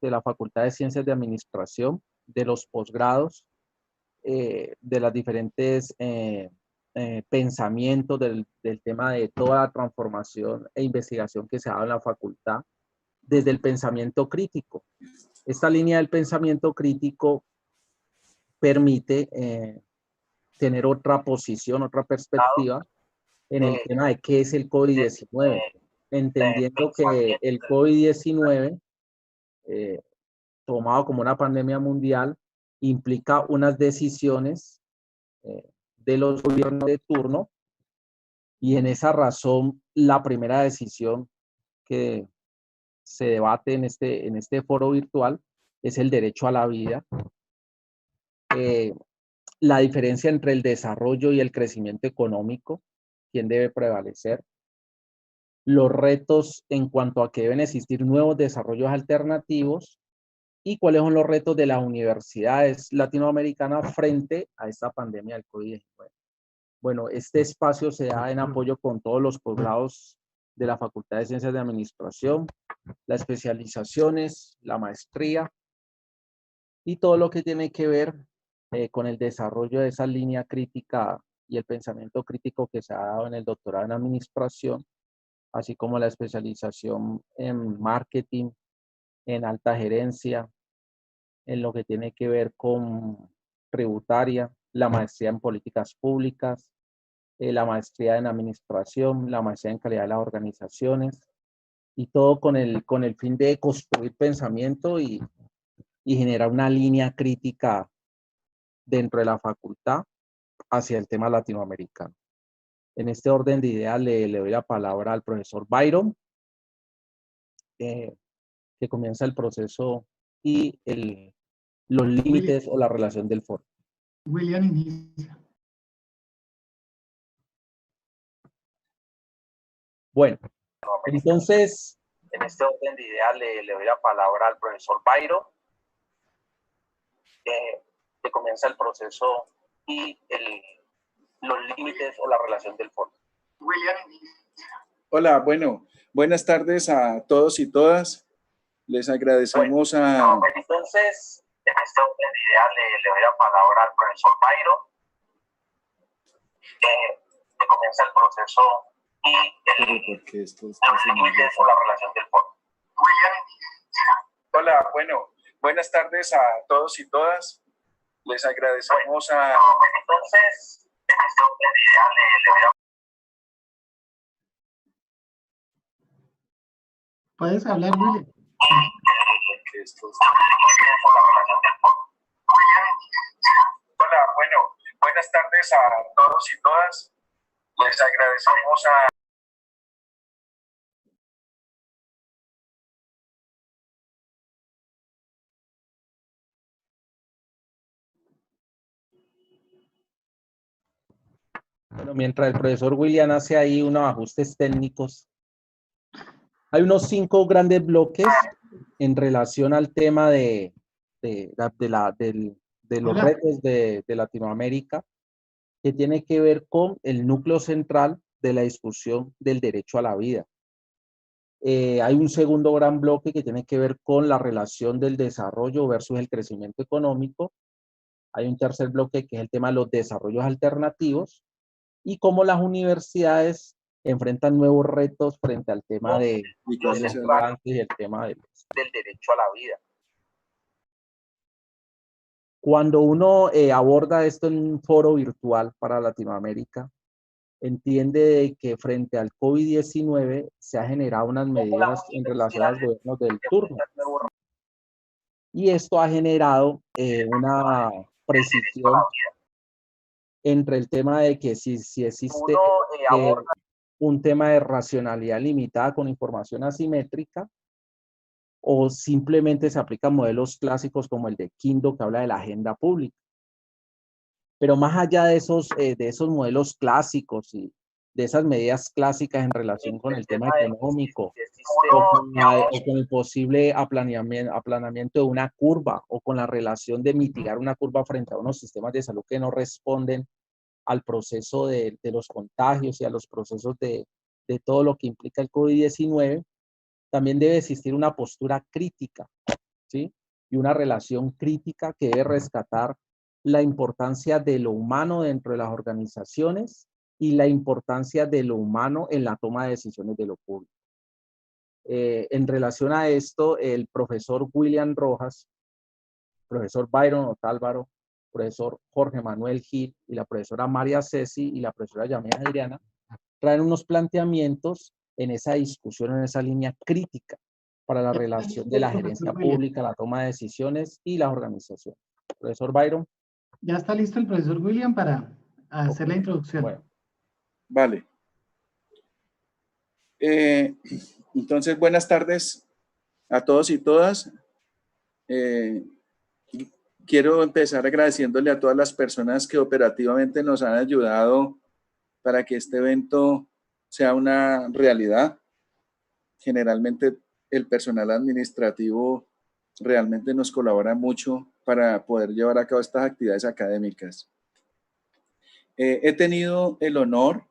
de la Facultad de Ciencias de Administración, de los posgrados, de las diferentes pensamientos del tema de toda la transformación e investigación que se ha dado en la facultad desde el pensamiento crítico. Esta línea del pensamiento crítico permite tener otra posición, otra perspectiva en el tema de qué es el COVID-19, entendiendo que el COVID-19, tomado como una pandemia mundial, implica unas decisiones de los gobiernos de turno, y en esa razón la primera decisión que se debate en este foro virtual es el derecho a la vida. La diferencia entre el desarrollo y el crecimiento económico, quién debe prevalecer, los retos en cuanto a que deben existir nuevos desarrollos alternativos y cuáles son los retos de las universidades latinoamericanas frente a esta pandemia del COVID-19. Bueno, este espacio se da en apoyo con todos los posgrados de la Facultad de Ciencias de Administración, las especializaciones, la maestría y todo lo que tiene que ver con el desarrollo de esa línea crítica y el pensamiento crítico que se ha dado en el doctorado en administración, así como la especialización en marketing, en alta gerencia, en lo que tiene que ver con tributaria, la maestría en políticas públicas, la maestría en administración, la maestría en calidad de las organizaciones, y todo con el fin de construir pensamiento y generar una línea crítica dentro de la facultad hacia el tema latinoamericano. En este orden de ideas le doy la palabra al profesor Byron, que comienza el proceso y los límites o la relación del foro. William inicia. Bueno, entonces, en este orden de ideas le doy la palabra al profesor Byron, que comienza el proceso y los límites o la relación del foro. William inicia. Hola, bueno, buenas tardes a todos y todas. Les agradecemos a... Entonces, en este orden de ideas le doy la palabra al profesor Byron, que comienza el proceso y los límites o la relación del foro. William inicia. Hola, bueno, buenas tardes a todos y todas. Les agradecemos a... Entonces, en este orden de ideas le doy la... Puedes hablar, William. Hola, bueno, buenas tardes a todos y todas. Les agradecemos a... Bueno, mientras el profesor William hace ahí unos ajustes técnicos, hay unos 5 grandes bloques en relación al tema de los retos de Latinoamérica, que tiene que ver con el núcleo central de la discusión del derecho a la vida. Hay un segundo gran bloque que tiene que ver con la relación del desarrollo versus el crecimiento económico. Hay un tercer bloque que es el tema de los desarrollos alternativos y cómo las universidades enfrentan nuevos retos frente al tema de los estudiantes y el tema del derecho a la vida. Cuando uno aborda esto en un foro virtual para Latinoamérica, entiende de que frente al COVID-19 se ha generado unas medidas en relación a los gobiernos del turno. Y esto ha generado una precisión entre el tema de que si existe un tema de racionalidad limitada con información asimétrica, o simplemente se aplican modelos clásicos como el de Kindo, que habla de la agenda pública. Pero más allá de esos modelos clásicos y de esas medidas clásicas en relación con el tema económico, o con el posible aplanamiento de una curva, o con la relación de mitigar una curva frente a unos sistemas de salud que no responden al proceso de los contagios y a los procesos de todo lo que implica el COVID-19, también debe existir una postura crítica ¿sí? Y una relación crítica que debe rescatar la importancia de lo humano dentro de las organizaciones y la importancia de lo humano en la toma de decisiones de lo público. En relación a esto, el profesor William Rojas, profesor Byron Otálvaro, profesor Jorge Manuel Gil y la profesora María Ceci y la profesora Yamea Adriana traen unos planteamientos en esa discusión, en esa línea crítica para la relación de la gerencia pública, la toma de decisiones y las organizaciones. Profesor Byron. Ya está listo el profesor William para hacer la introducción. Bueno. Vale. Entonces, buenas tardes a todos y todas. Quiero empezar agradeciéndole a todas las personas que operativamente nos han ayudado para que este evento sea una realidad. Generalmente el personal administrativo realmente nos colabora mucho para poder llevar a cabo estas actividades académicas. He tenido el honor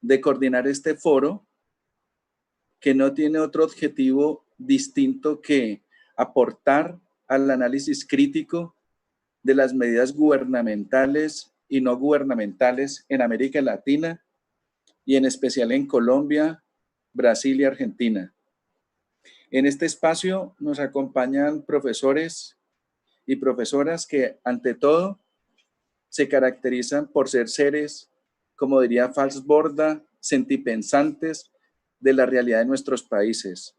de coordinar este foro que no tiene otro objetivo distinto que aportar al análisis crítico de las medidas gubernamentales y no gubernamentales en América Latina y en especial en Colombia, Brasil y Argentina. En este espacio nos acompañan profesores y profesoras que, ante todo, se caracterizan por ser seres, como diría Fals Borda, sentipensantes de la realidad de nuestros países.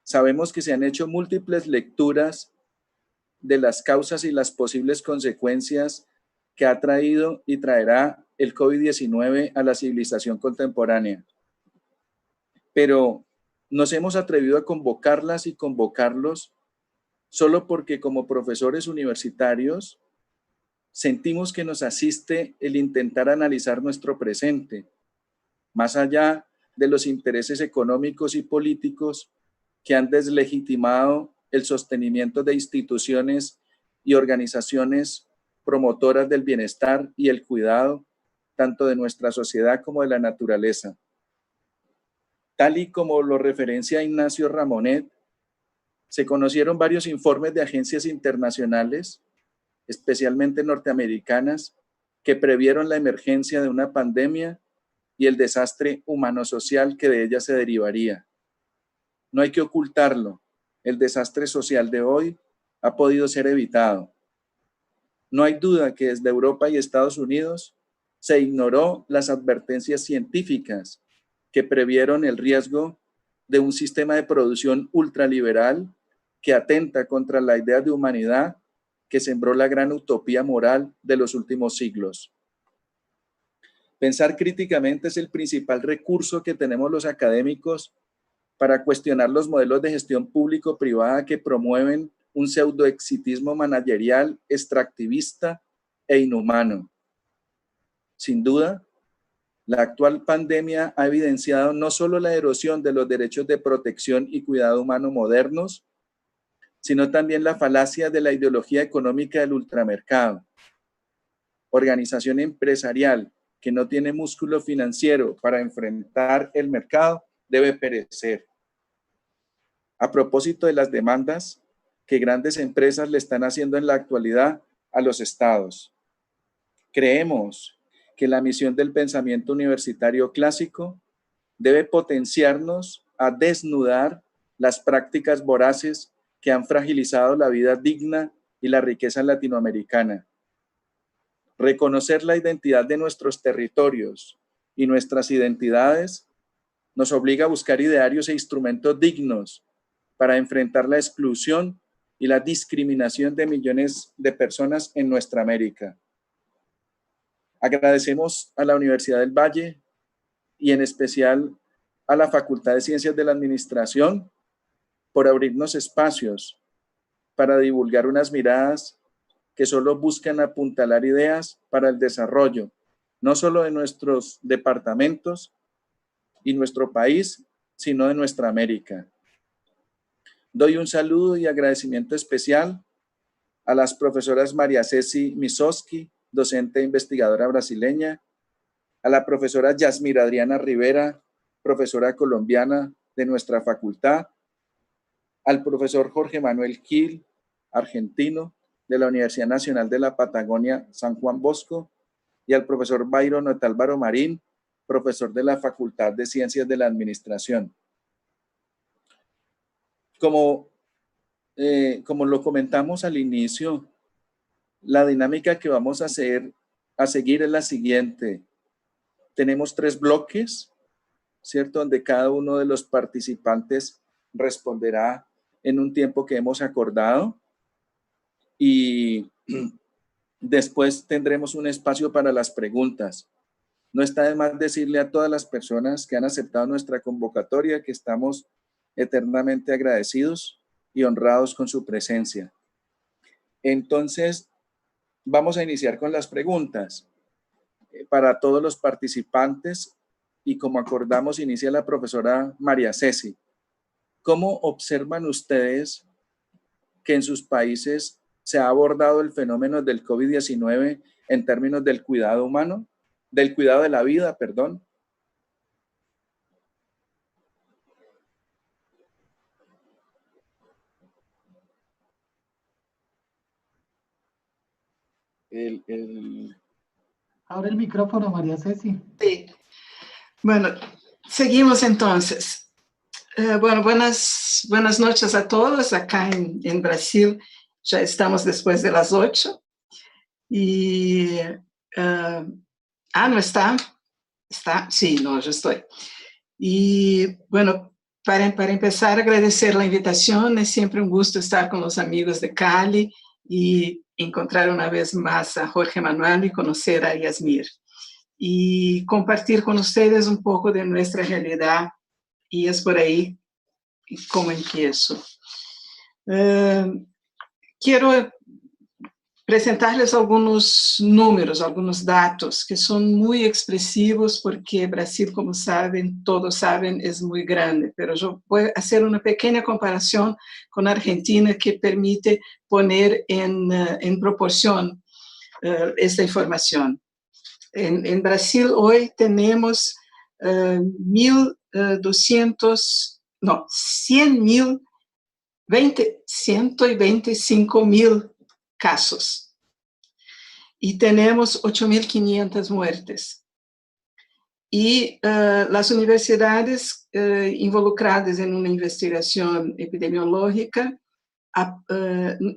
Sabemos que se han hecho múltiples lecturas de las causas y las posibles consecuencias que ha traído y traerá el COVID-19 a la civilización contemporánea. Pero nos hemos atrevido a convocarlas y convocarlos solo porque como profesores universitarios sentimos que nos asiste el intentar analizar nuestro presente, más allá de los intereses económicos y políticos que han deslegitimado el sostenimiento de instituciones y organizaciones promotoras del bienestar y el cuidado, tanto de nuestra sociedad como de la naturaleza. Tal y como lo referencia Ignacio Ramonet, se conocieron varios informes de agencias internacionales, especialmente norteamericanas, que previeron la emergencia de una pandemia y el desastre humano-social que de ella se derivaría. No hay que ocultarlo, el desastre social de hoy ha podido ser evitado. No hay duda que desde Europa y Estados Unidos se ignoró las advertencias científicas que previeron el riesgo de un sistema de producción ultraliberal que atenta contra la idea de humanidad que sembró la gran utopía moral de los últimos siglos. Pensar críticamente es el principal recurso que tenemos los académicos para cuestionar los modelos de gestión público-privada que promueven un pseudoexitismo managerial, extractivista e inhumano. Sin duda, la actual pandemia ha evidenciado no solo la erosión de los derechos de protección y cuidado humano modernos, sino también la falacia de la ideología económica del ultramercado. Organización empresarial que no tiene músculo financiero para enfrentar el mercado debe perecer. A propósito de las demandas que grandes empresas le están haciendo en la actualidad a los estados, creemos que la misión del pensamiento universitario clásico debe potenciarnos a desnudar las prácticas voraces que han fragilizado la vida digna y la riqueza latinoamericana. Reconocer la identidad de nuestros territorios y nuestras identidades nos obliga a buscar idearios e instrumentos dignos para enfrentar la exclusión y la discriminación de millones de personas en nuestra América. Agradecemos a la Universidad del Valle y en especial a la Facultad de Ciencias de la Administración por abrirnos espacios para divulgar unas miradas que solo buscan apuntalar ideas para el desarrollo, no solo de nuestros departamentos y nuestro país, sino de nuestra América. Doy un saludo y agradecimiento especial a las profesoras María Ceci Misoski, docente e investigadora brasileña, a la profesora Yasmira Adriana Rivera, profesora colombiana de nuestra facultad, al profesor Jorge Manuel Gil, argentino, de la Universidad Nacional de la Patagonia, San Juan Bosco, y al profesor Byron Otálvaro Marín, profesor de la Facultad de Ciencias de la Administración. Como lo comentamos al inicio, la dinámica que vamos a seguir es la siguiente. Tenemos 3 bloques, ¿cierto? Donde cada uno de los participantes responderá en un tiempo que hemos acordado, y después tendremos un espacio para las preguntas. No está de más decirle a todas las personas que han aceptado nuestra convocatoria que estamos eternamente agradecidos y honrados con su presencia. Entonces, vamos a iniciar con las preguntas para todos los participantes, y como acordamos, inicia la profesora María Ceci. ¿Cómo observan ustedes que en sus países se ha abordado el fenómeno del COVID-19 en términos del cuidado humano, del cuidado de la vida, perdón? Ahora el micrófono, María Ceci. Sí. Bueno, seguimos entonces. Bueno, buenas noches a todos. Acá en Brasil ya estamos después de las 8. Y, ¿no está? ¿Está? Sí, no, yo estoy. Y bueno, para empezar, agradecer la invitación. Es siempre un gusto estar con los amigos de Cali y encontrar una vez más a Jorge Manuel y conocer a Yasmir. Y compartir con ustedes un poco de nuestra realidad, y es por ahí como empiezo. Quiero presentarles algunos números, algunos datos que son muy expresivos, porque Brasil, como saben, todos saben, es muy grande, pero yo voy a hacer una pequeña comparación con Argentina que permite poner en proporción esta información. En Brasil hoy tenemos 125.000 casos y tenemos 8.500 muertes. Y las universidades involucradas en una investigación epidemiológica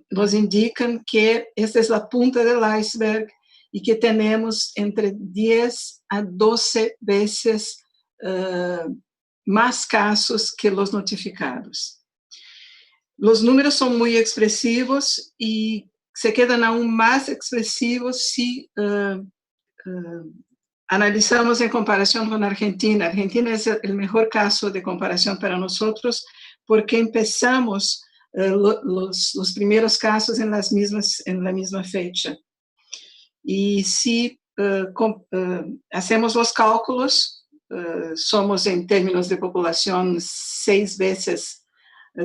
nos indican que esta es la punta del iceberg y que tenemos entre 10 a 12 veces más casos que los notificados. Los números son muy expresivos y se quedan aún más expresivos si analizamos en comparación con Argentina. Argentina es el mejor caso de comparación para nosotros porque empezamos los primeros casos en la misma fecha. Y si hacemos los cálculos, somos en términos de población 6 veces,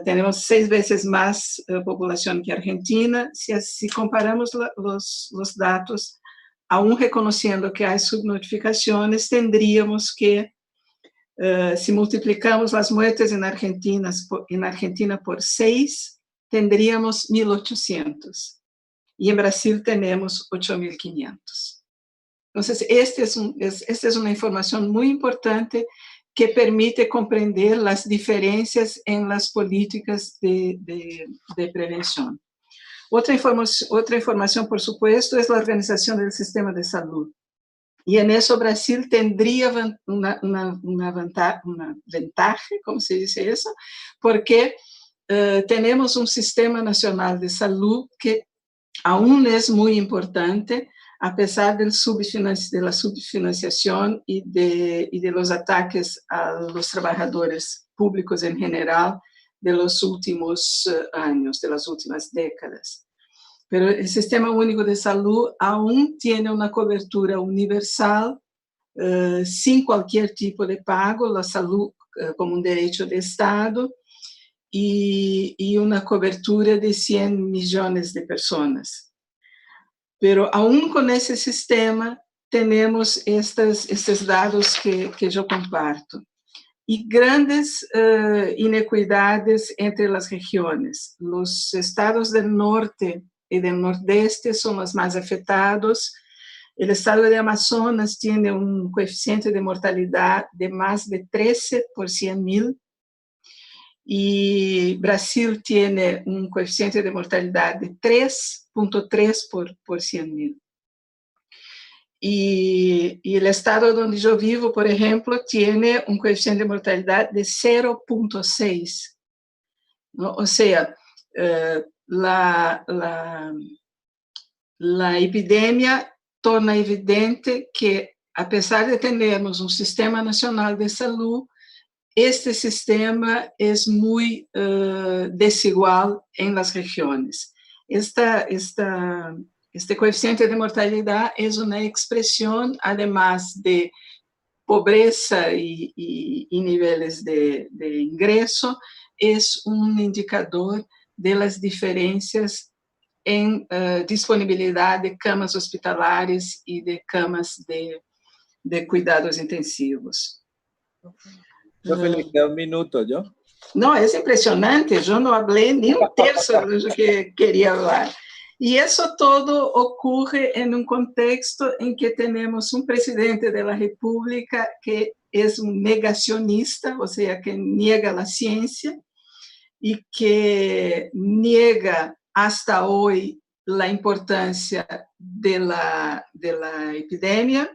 tenemos 6 veces más población que Argentina. Si comparamos los datos, aún reconociendo que hay subnotificaciones, tendríamos que, si multiplicamos las muertes en Argentina por 6, tendríamos 1.800. Y en Brasil tenemos 8.500. Entonces, esta es una información muy importante que permite comprender las diferencias en las políticas de prevención. Otra información, por supuesto, es la organización del sistema de salud. Y en eso Brasil tendría una ventaja, ¿cómo se dice eso? Porque tenemos un sistema nacional de salud que aún es muy importante, a pesar de la subfinanciación y de los ataques a los trabajadores públicos en general de los últimos años, de las últimas décadas. Pero el Sistema Único de Salud aún tiene una cobertura universal, sin cualquier tipo de pago, la salud como un derecho de Estado, y una cobertura de 100 millones de personas. Pero aún con ese sistema tenemos estos dados que yo comparto. y grandes inequidades entre las regiones. Los estados del norte y del nordeste son los más afectados. El estado de Amazonas tiene un coeficiente de mortalidad de más de 13 por 100.000 y Brasil tiene un coeficiente de mortalidad de 3.3 por 100.000. Y el estado donde yo vivo, por ejemplo, tiene un coeficiente de mortalidad de 0.6, ¿no? O sea, la epidemia torna evidente que, a pesar de tenermos un sistema nacional de salud, este sistema es muy desigual en las regiones. Este coeficiente de mortalidad es una expresión, además de pobreza y niveles de ingreso, es un indicador de las diferencias en disponibilidad de camas hospitalares y de camas de cuidados intensivos. Profe, le queda un minuto, ¿yo? No, es impresionante, yo no hablé ni un tercio de lo que quería hablar. Y eso todo ocurre en un contexto en que tenemos un presidente de la República que es un negacionista, o sea, que niega la ciencia y que niega hasta hoy la importancia de la epidemia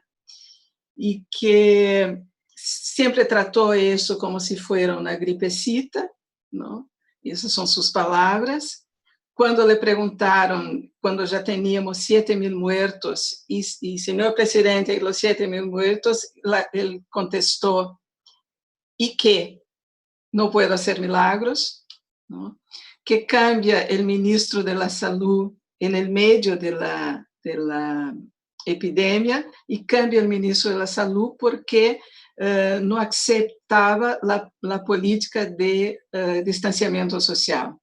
y que siempre trató eso como si fuera una gripecita, ¿no? Esas son sus palabras. Cuando le preguntaron, cuando ya teníamos 7.000 muertos, y señor presidente, los 7.000 muertos, él contestó, ¿y qué? No puedo hacer milagros, ¿no? Que cambia el ministro de la Salud en el medio de la epidemia y cambia el ministro de la Salud porque no aceptaba la política de distanciamiento social.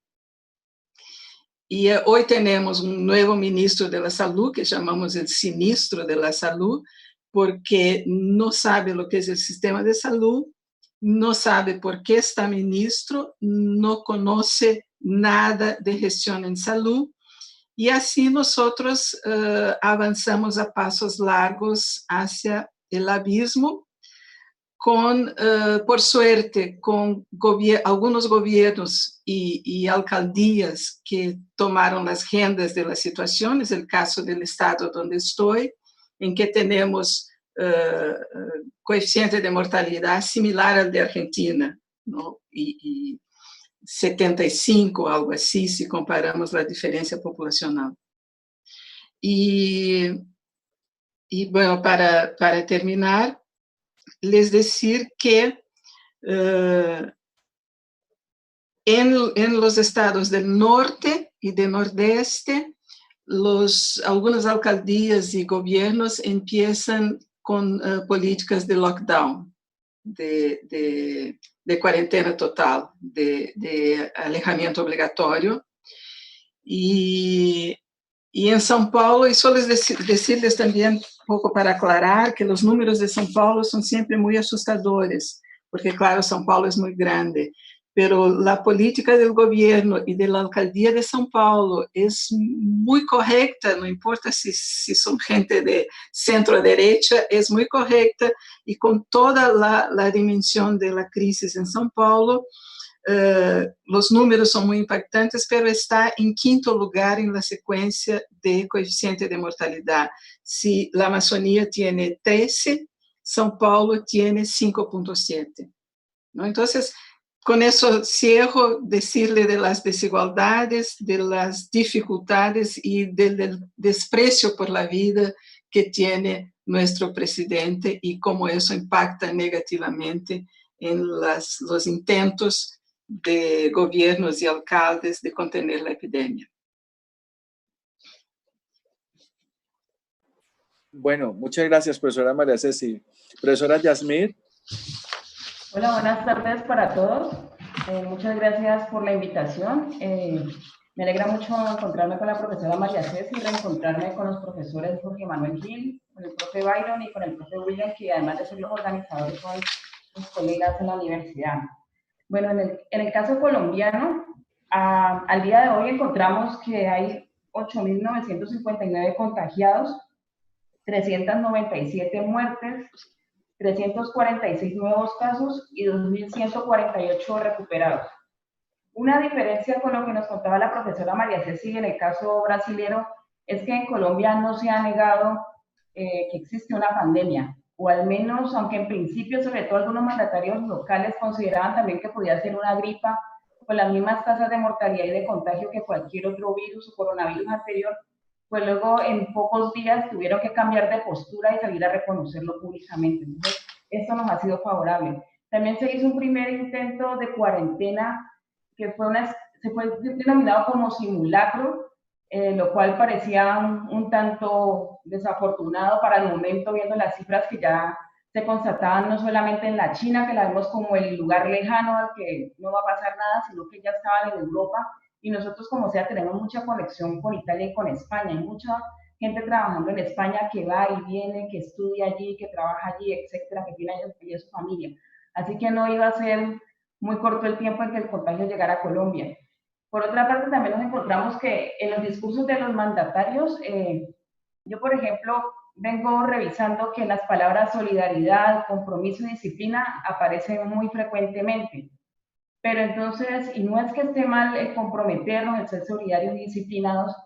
Y hoy tenemos un nuevo ministro de la Salud, que llamamos el sinistro de la Salud, porque no sabe lo que es el sistema de salud, no sabe por qué está ministro, no conoce nada de gestión en salud, y así nosotros avanzamos a pasos largos hacia el abismo, por suerte, con algunos gobiernos y alcaldías que tomaron las riendas de la situación. Es el caso del estado donde estoy, en que tenemos coeficiente de mortalidad similar al de Argentina, ¿no? Y 75, algo así, si comparamos la diferencia populacional. Y bueno, para terminar, les decir que en los estados del norte y del nordeste, algunas alcaldías y gobiernos empiezan con políticas de lockdown, de cuarentena total, de alejamiento obligatorio. Y en São Paulo, y solo decirles también un poco para aclarar que los números de São Paulo son siempre muy asustadores, porque claro, São Paulo es muy grande, pero la política del gobierno y de la alcaldía de São Paulo es muy correcta, no importa si son gente de centro derecha, es muy correcta, y con toda la dimensión de la crisis en São Paulo, los números son muy impactantes, pero está en quinto lugar en la secuencia de coeficiente de mortalidad. Si la Amazonía tiene 13, São Paulo tiene 5.7, ¿no? Entonces, con eso cierro, decirle de las desigualdades, de las dificultades y del desprecio por la vida que tiene nuestro presidente y cómo eso impacta negativamente en los intentos de gobiernos y alcaldes de contener la epidemia. Bueno, muchas gracias, profesora María Ceci. Profesora Yasmín. Hola, buenas tardes para todos. Muchas gracias por la invitación. Me alegra mucho encontrarme con la profesora María Ceci y reencontrarme con los profesores Jorge Manuel Gil, con el profe Byron y con el profe William, que además de ser los organizadores son sus colegas en la universidad. Bueno, en el caso colombiano, al día de hoy encontramos que hay 8.959 contagiados, 397 muertes, 346 nuevos casos y 2.148 recuperados. Una diferencia con lo que nos contaba la profesora María Ceci en el caso brasilero es que en Colombia no se ha negado que existe una pandemia, o al menos, aunque en principio, sobre todo algunos mandatarios locales consideraban también que podía ser una gripa con las mismas tasas de mortalidad y de contagio que cualquier otro virus o coronavirus anterior, pues luego en pocos días tuvieron que cambiar de postura y salir a reconocerlo públicamente. Entonces, esto nos ha sido favorable. También se hizo un primer intento de cuarentena que se fue denominado como simulacro, lo cual parecía un tanto desafortunado para el momento, viendo las cifras que ya se constataban no solamente en la China, que la vemos como el lugar lejano al que no va a pasar nada, sino que ya estaban en Europa, y nosotros como sea tenemos mucha conexión con Italia y con España. Hay mucha gente trabajando en España que va y viene, que estudia allí, que trabaja allí, etcétera, que tiene allí a su familia. Así que no iba a ser muy corto el tiempo en que el contagio llegara a Colombia. Por otra parte, también nos encontramos que en los discursos de los mandatarios, yo, por ejemplo, vengo revisando que las palabras solidaridad, compromiso y disciplina aparecen muy frecuentemente. Pero entonces, y no es que esté mal el comprometernos, el ser solidarios y disciplinados,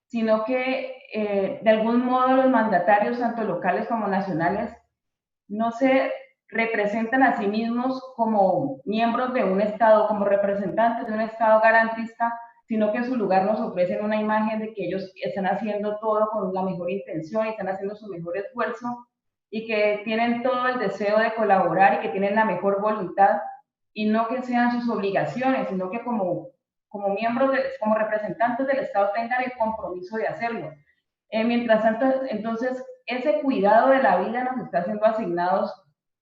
sino que de algún modo los mandatarios, tanto locales como nacionales, no se representan a sí mismos como miembros de un Estado, como representantes de un Estado garantista, sino que en su lugar nos ofrecen una imagen de que ellos están haciendo todo con la mejor intención y están haciendo su mejor esfuerzo y que tienen todo el deseo de colaborar y que tienen la mejor voluntad, y no que sean sus obligaciones, sino que como miembros, como representantes del Estado tengan el compromiso de hacerlo. Mientras tanto, entonces, ese cuidado de la vida nos está siendo asignados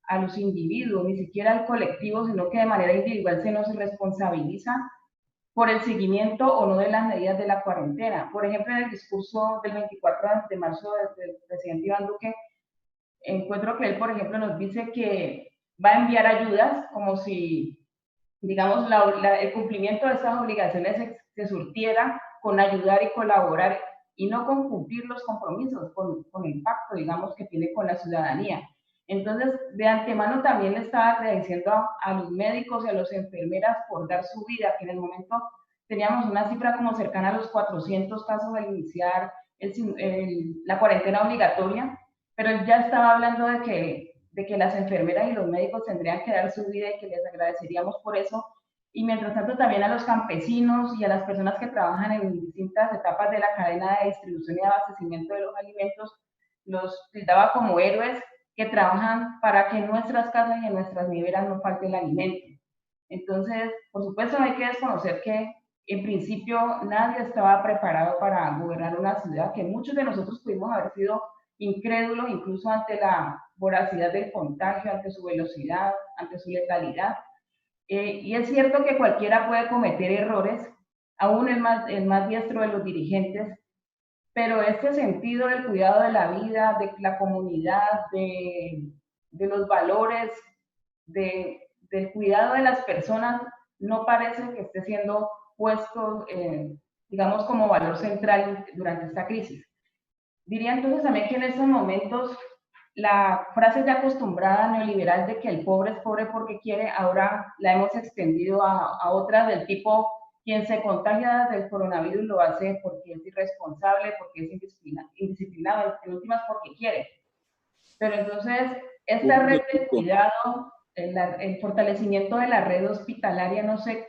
a los individuos, ni siquiera al colectivo, sino que de manera individual se nos responsabiliza por el seguimiento o no de las medidas de la cuarentena. Por ejemplo, en el discurso del 24 de marzo del presidente Iván Duque, encuentro que él, por ejemplo, nos dice que va a enviar ayudas como si, digamos, el cumplimiento de estas obligaciones se surtiera con ayudar y colaborar y no con cumplir los compromisos, con el pacto, digamos, que tiene con la ciudadanía. Entonces, de antemano también le estaba agradeciendo a los médicos y a las enfermeras por dar su vida, que en el momento teníamos una cifra como cercana a los 400 casos al iniciar la cuarentena obligatoria, pero él ya estaba hablando de que las enfermeras y los médicos tendrían que dar su vida y que les agradeceríamos por eso. Y mientras tanto también a los campesinos y a las personas que trabajan en distintas etapas de la cadena de distribución y abastecimiento de los alimentos, los tildaba como héroes que trabajan para que en nuestras casas y en nuestras neveras no falte el alimento. Entonces, por supuesto, no hay que desconocer que en principio nadie estaba preparado para gobernar una ciudad, que muchos de nosotros pudimos haber sido incrédulos incluso ante la voracidad del contagio, ante su velocidad, ante su letalidad. Y es cierto que cualquiera puede cometer errores, aún el más diestro de los dirigentes, pero este sentido del cuidado de la vida, de la comunidad, de los valores, del cuidado de las personas, no parece que esté siendo puesto, digamos, como valor central durante esta crisis. Diría entonces también que en estos momentos la frase ya acostumbrada neoliberal de que el pobre es pobre porque quiere, ahora la hemos extendido a otras del tipo: quien se contagia del coronavirus lo hace porque es irresponsable, porque es indisciplinado, en últimas porque quiere. Pero entonces, esta red de cuidado, el fortalecimiento de la red hospitalaria no se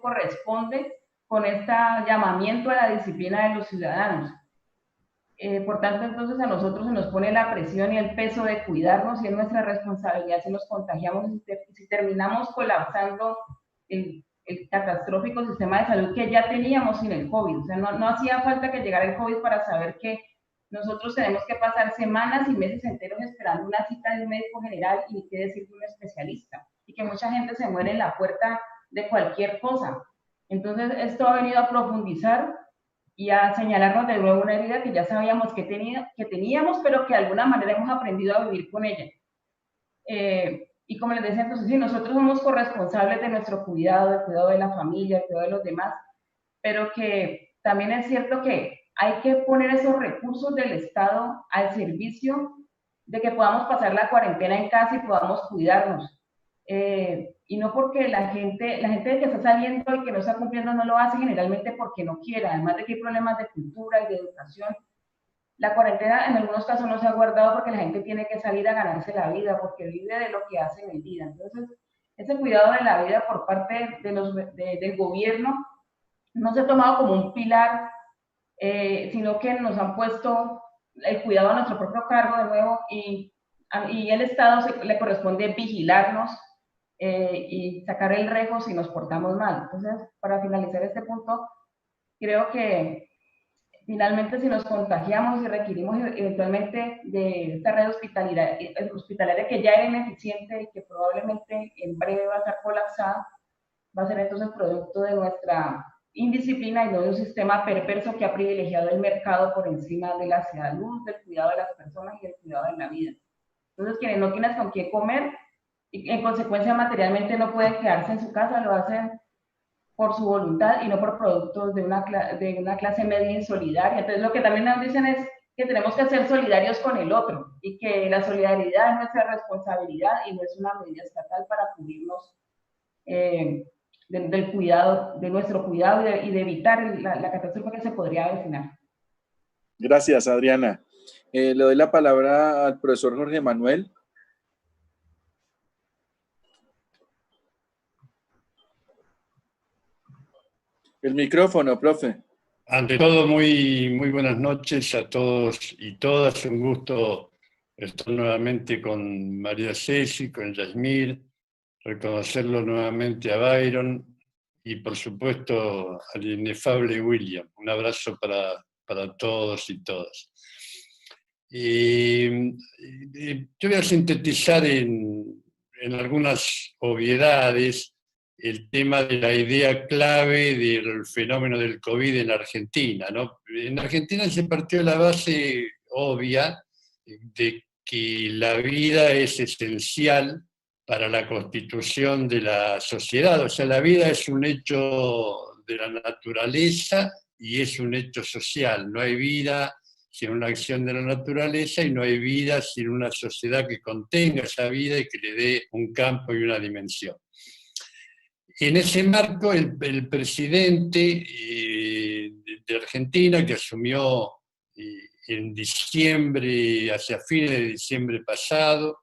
corresponde con este llamamiento a la disciplina de los ciudadanos. Por tanto, entonces a nosotros se nos pone la presión y el peso de cuidarnos, y es nuestra responsabilidad si nos contagiamos y si terminamos colapsando el catastrófico sistema de salud que ya teníamos sin el COVID. O sea, no hacía falta que llegara el COVID para saber que nosotros tenemos que pasar semanas y meses enteros esperando una cita de un médico general, y qué decir de un especialista, y que mucha gente se muere en la puerta de cualquier cosa. Entonces, esto ha venido a profundizar y a señalarnos de nuevo una herida que ya sabíamos que teníamos, pero que de alguna manera hemos aprendido a vivir con ella. Y como les decía, entonces sí, nosotros somos corresponsables de nuestro cuidado, del cuidado de la familia, del cuidado de los demás, pero que también es cierto que hay que poner esos recursos del Estado al servicio de que podamos pasar la cuarentena en casa y podamos cuidarnos. Y no porque la gente que está saliendo y que no está cumpliendo no lo hace generalmente porque no quiera, además de que hay problemas de cultura y de educación. La cuarentena en algunos casos no se ha guardado porque la gente tiene que salir a ganarse la vida, porque vive de lo que hace en el día. Entonces, ese cuidado de la vida por parte del gobierno no se ha tomado como un pilar, sino que nos han puesto el cuidado a nuestro propio cargo de nuevo y el Estado le corresponde vigilarnos y sacar el rejo si nos portamos mal. Entonces, para finalizar este punto, creo que finalmente si nos contagiamos y requerimos eventualmente de esta red hospitalaria que ya era ineficiente y que probablemente en breve va a estar colapsada, va a ser entonces producto de nuestra indisciplina y no de un sistema perverso que ha privilegiado el mercado por encima de la salud, del cuidado de las personas y del cuidado de la vida. Entonces, quienes no tienen con qué comer y en consecuencia materialmente no pueden quedarse en su casa, lo hacen por su voluntad y no por productos de una clase media insolidaria. Entonces, lo que también nos dicen es que tenemos que ser solidarios con el otro y que la solidaridad es nuestra responsabilidad y no es una medida estatal para cubrirnos del cuidado, de nuestro cuidado y de evitar la catástrofe que se podría avecinar. Gracias, Adriana. Le doy la palabra al profesor Jorge Manuel. El micrófono, profe. Ante todo, muy buenas noches a todos y todas. Un gusto estar nuevamente con María Ceci, con Yasmir, reconocerlo nuevamente a Byron y, por supuesto, al inefable William. Un abrazo para todos y todas. Yo voy a sintetizar en algunas obviedades el tema de la idea clave del fenómeno del COVID en Argentina, ¿no? En Argentina se partió de la base obvia de que la vida es esencial para la constitución de la sociedad. O sea, la vida es un hecho de la naturaleza y es un hecho social. No hay vida sin una acción de la naturaleza y no hay vida sin una sociedad que contenga esa vida y que le dé un campo y una dimensión. En ese marco, el presidente de Argentina, que asumió en diciembre, hacia fines de diciembre pasado,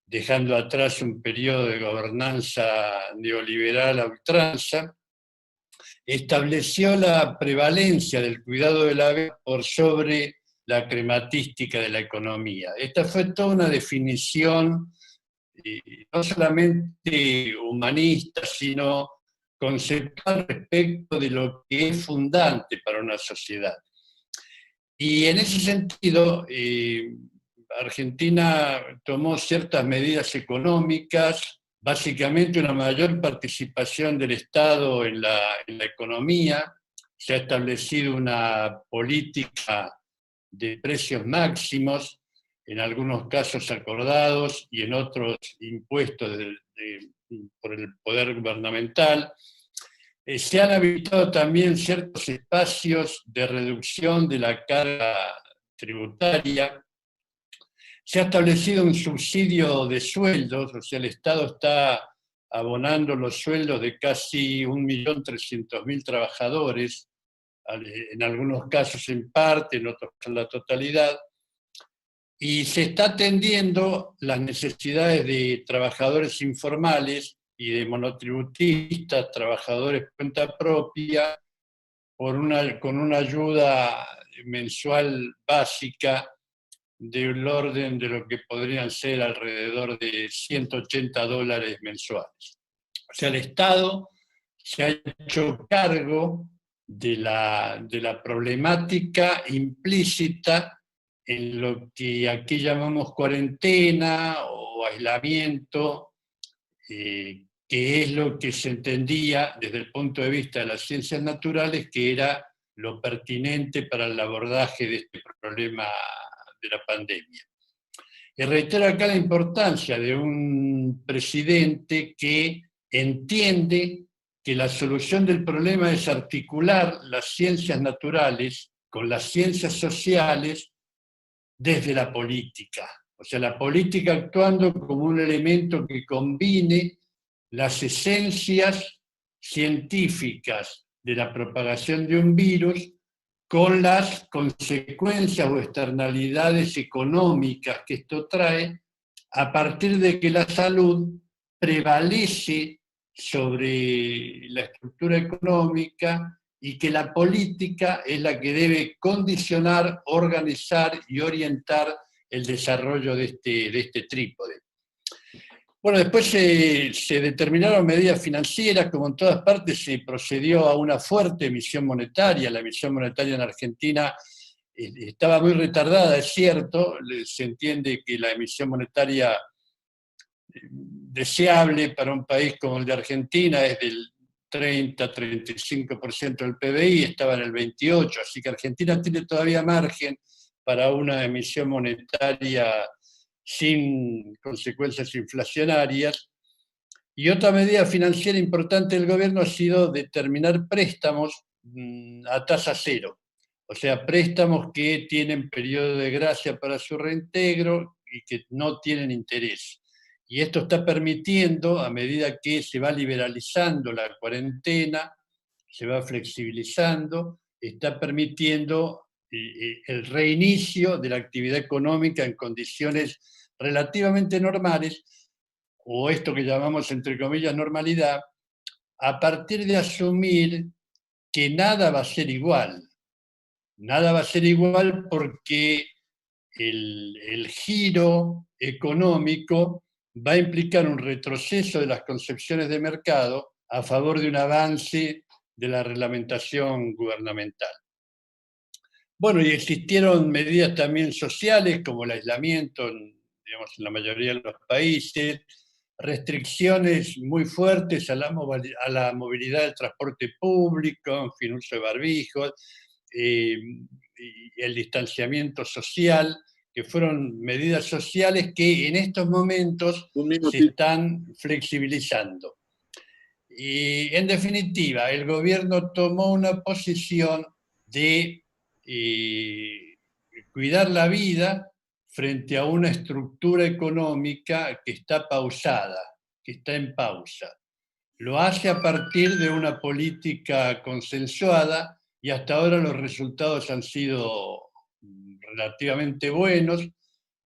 dejando atrás un periodo de gobernanza neoliberal a ultranza, estableció la prevalencia del cuidado de la vida por sobre la crematística de la economía. Esta fue toda una definición no solamente humanista, sino conceptual respecto de lo que es fundante para una sociedad. Y en ese sentido, Argentina tomó ciertas medidas económicas, básicamente una mayor participación del Estado en la economía, se ha establecido una política de precios máximos, en algunos casos acordados y en otros impuestos por el poder gubernamental. Se han habilitado también ciertos espacios de reducción de la carga tributaria. Se ha establecido un subsidio de sueldos, o sea, el Estado está abonando los sueldos de casi 1.300.000 trabajadores, en algunos casos en parte, en otros en la totalidad. Y se está atendiendo las necesidades de trabajadores informales y de monotributistas, trabajadores por cuenta propia, con una ayuda mensual básica del orden de lo que podrían ser alrededor de $180 mensuales. O sea, el Estado se ha hecho cargo de la problemática implícita en lo que aquí llamamos cuarentena o aislamiento, que es lo que se entendía desde el punto de vista de las ciencias naturales que era lo pertinente para el abordaje de este problema de la pandemia. Y reitero acá la importancia de un presidente que entiende que la solución del problema es articular las ciencias naturales con las ciencias sociales desde la política. O sea, la política actuando como un elemento que combine las esencias científicas de la propagación de un virus con las consecuencias o externalidades económicas que esto trae, a partir de que la salud prevalece sobre la estructura económica y que la política es la que debe condicionar, organizar y orientar el desarrollo de este trípode. Bueno, después se determinaron medidas financieras, como en todas partes se procedió a una fuerte emisión monetaria. La emisión monetaria en Argentina estaba muy retardada, es cierto, se entiende que la emisión monetaria deseable para un país como el de Argentina es del 30-35% del PBI, estaba en el 28%, así que Argentina tiene todavía margen para una emisión monetaria sin consecuencias inflacionarias. Y otra medida financiera importante del gobierno ha sido determinar préstamos a tasa cero, o sea, préstamos que tienen periodo de gracia para su reintegro y que no tienen interés. Y esto está permitiendo, a medida que se va liberalizando la cuarentena, se va flexibilizando, está permitiendo el reinicio de la actividad económica en condiciones relativamente normales, o esto que llamamos entre comillas normalidad, a partir de asumir que nada va a ser igual. Nada va a ser igual porque el giro económico va a implicar un retroceso de las concepciones de mercado a favor de un avance de la reglamentación gubernamental. Bueno, y existieron medidas también sociales, como el aislamiento, digamos, en la mayoría de los países, restricciones muy fuertes a la movilidad del transporte público, en fin, uso de barbijos, y el distanciamiento social, que fueron medidas sociales que en estos momentos se están flexibilizando. Y en definitiva, el gobierno tomó una posición de cuidar la vida frente a una estructura económica que está pausada, que está en pausa. Lo hace a partir de una política consensuada y hasta ahora los resultados han sido relativamente buenos,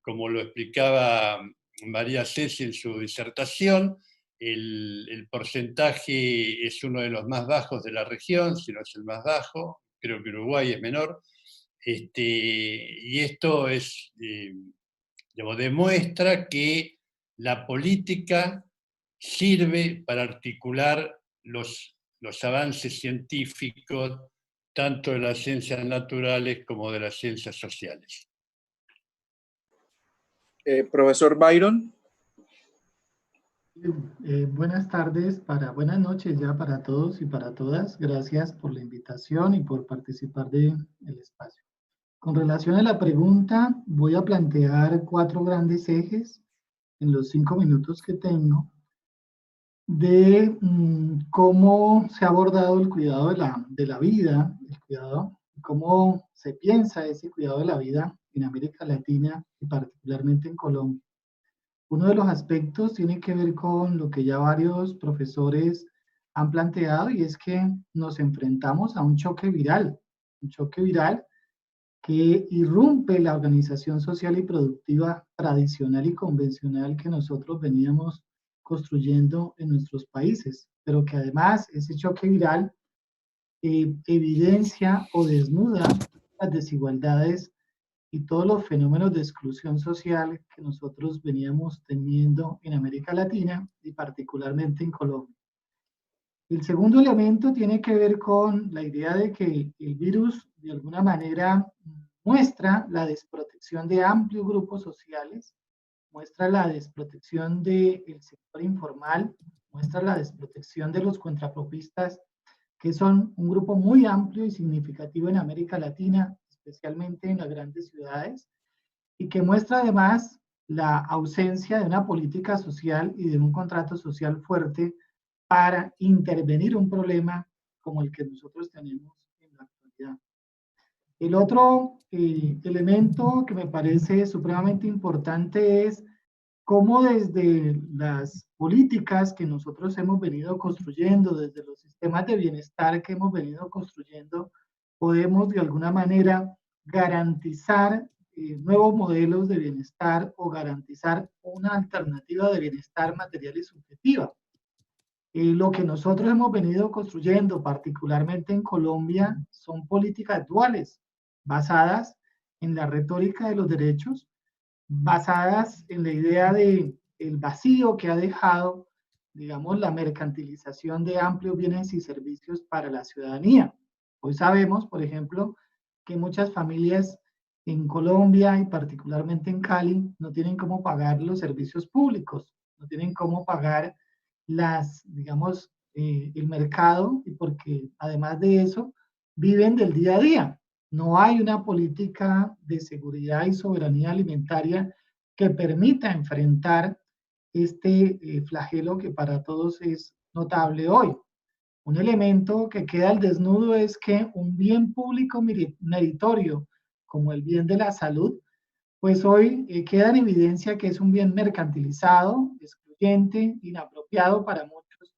como lo explicaba María Ceci en su disertación. El porcentaje es uno de los más bajos de la región, si no es el más bajo, creo que Uruguay es menor, y esto es, demuestra que la política sirve para articular los avances científicos, tanto de las ciencias naturales como de las ciencias sociales. Profesor Byron. Buenas tardes, buenas noches ya para todos y para todas. Gracias por la invitación y por participar del espacio. Con relación a la pregunta, voy a plantear 4 grandes ejes en los 5 minutos que tengo de cómo se ha abordado el cuidado de la vida, el cuidado, cómo se piensa ese cuidado de la vida en América Latina y particularmente en Colombia. Uno de los aspectos tiene que ver con lo que ya varios profesores han planteado, y es que nos enfrentamos a un choque viral que irrumpe la organización social y productiva tradicional y convencional que nosotros veníamos construyendo en nuestros países, pero que además ese choque viral evidencia o desnuda las desigualdades y todos los fenómenos de exclusión social que nosotros veníamos teniendo en América Latina y particularmente en Colombia. El segundo elemento tiene que ver con la idea de que el virus de alguna manera muestra la desprotección de amplios grupos sociales, muestra la desprotección del sector informal, muestra la desprotección de los contrapropistas, que son un grupo muy amplio y significativo en América Latina, especialmente en las grandes ciudades, y que muestra además la ausencia de una política social y de un contrato social fuerte para intervenir un problema como el que nosotros tenemos en la actualidad. El otro elemento que me parece supremamente importante es cómo desde las políticas que nosotros hemos venido construyendo, desde los sistemas de bienestar que hemos venido construyendo, podemos de alguna manera garantizar nuevos modelos de bienestar o garantizar una alternativa de bienestar material y subjetiva. Lo que nosotros hemos venido construyendo, particularmente en Colombia, son políticas duales, basadas en la retórica de los derechos, basadas en la idea de el vacío que ha dejado, digamos, la mercantilización de amplios bienes y servicios para la ciudadanía. Hoy sabemos, por ejemplo, que muchas familias en Colombia y particularmente en Cali no tienen cómo pagar los servicios públicos, no tienen cómo pagar digamos, el mercado, y porque además de eso viven del día a día. No hay una política de seguridad y soberanía alimentaria que permita enfrentar este flagelo que para todos es notable hoy. Un elemento que queda al desnudo es que un bien público meritorio como el bien de la salud, pues hoy queda en evidencia que es un bien mercantilizado, excluyente, inapropiado para muchos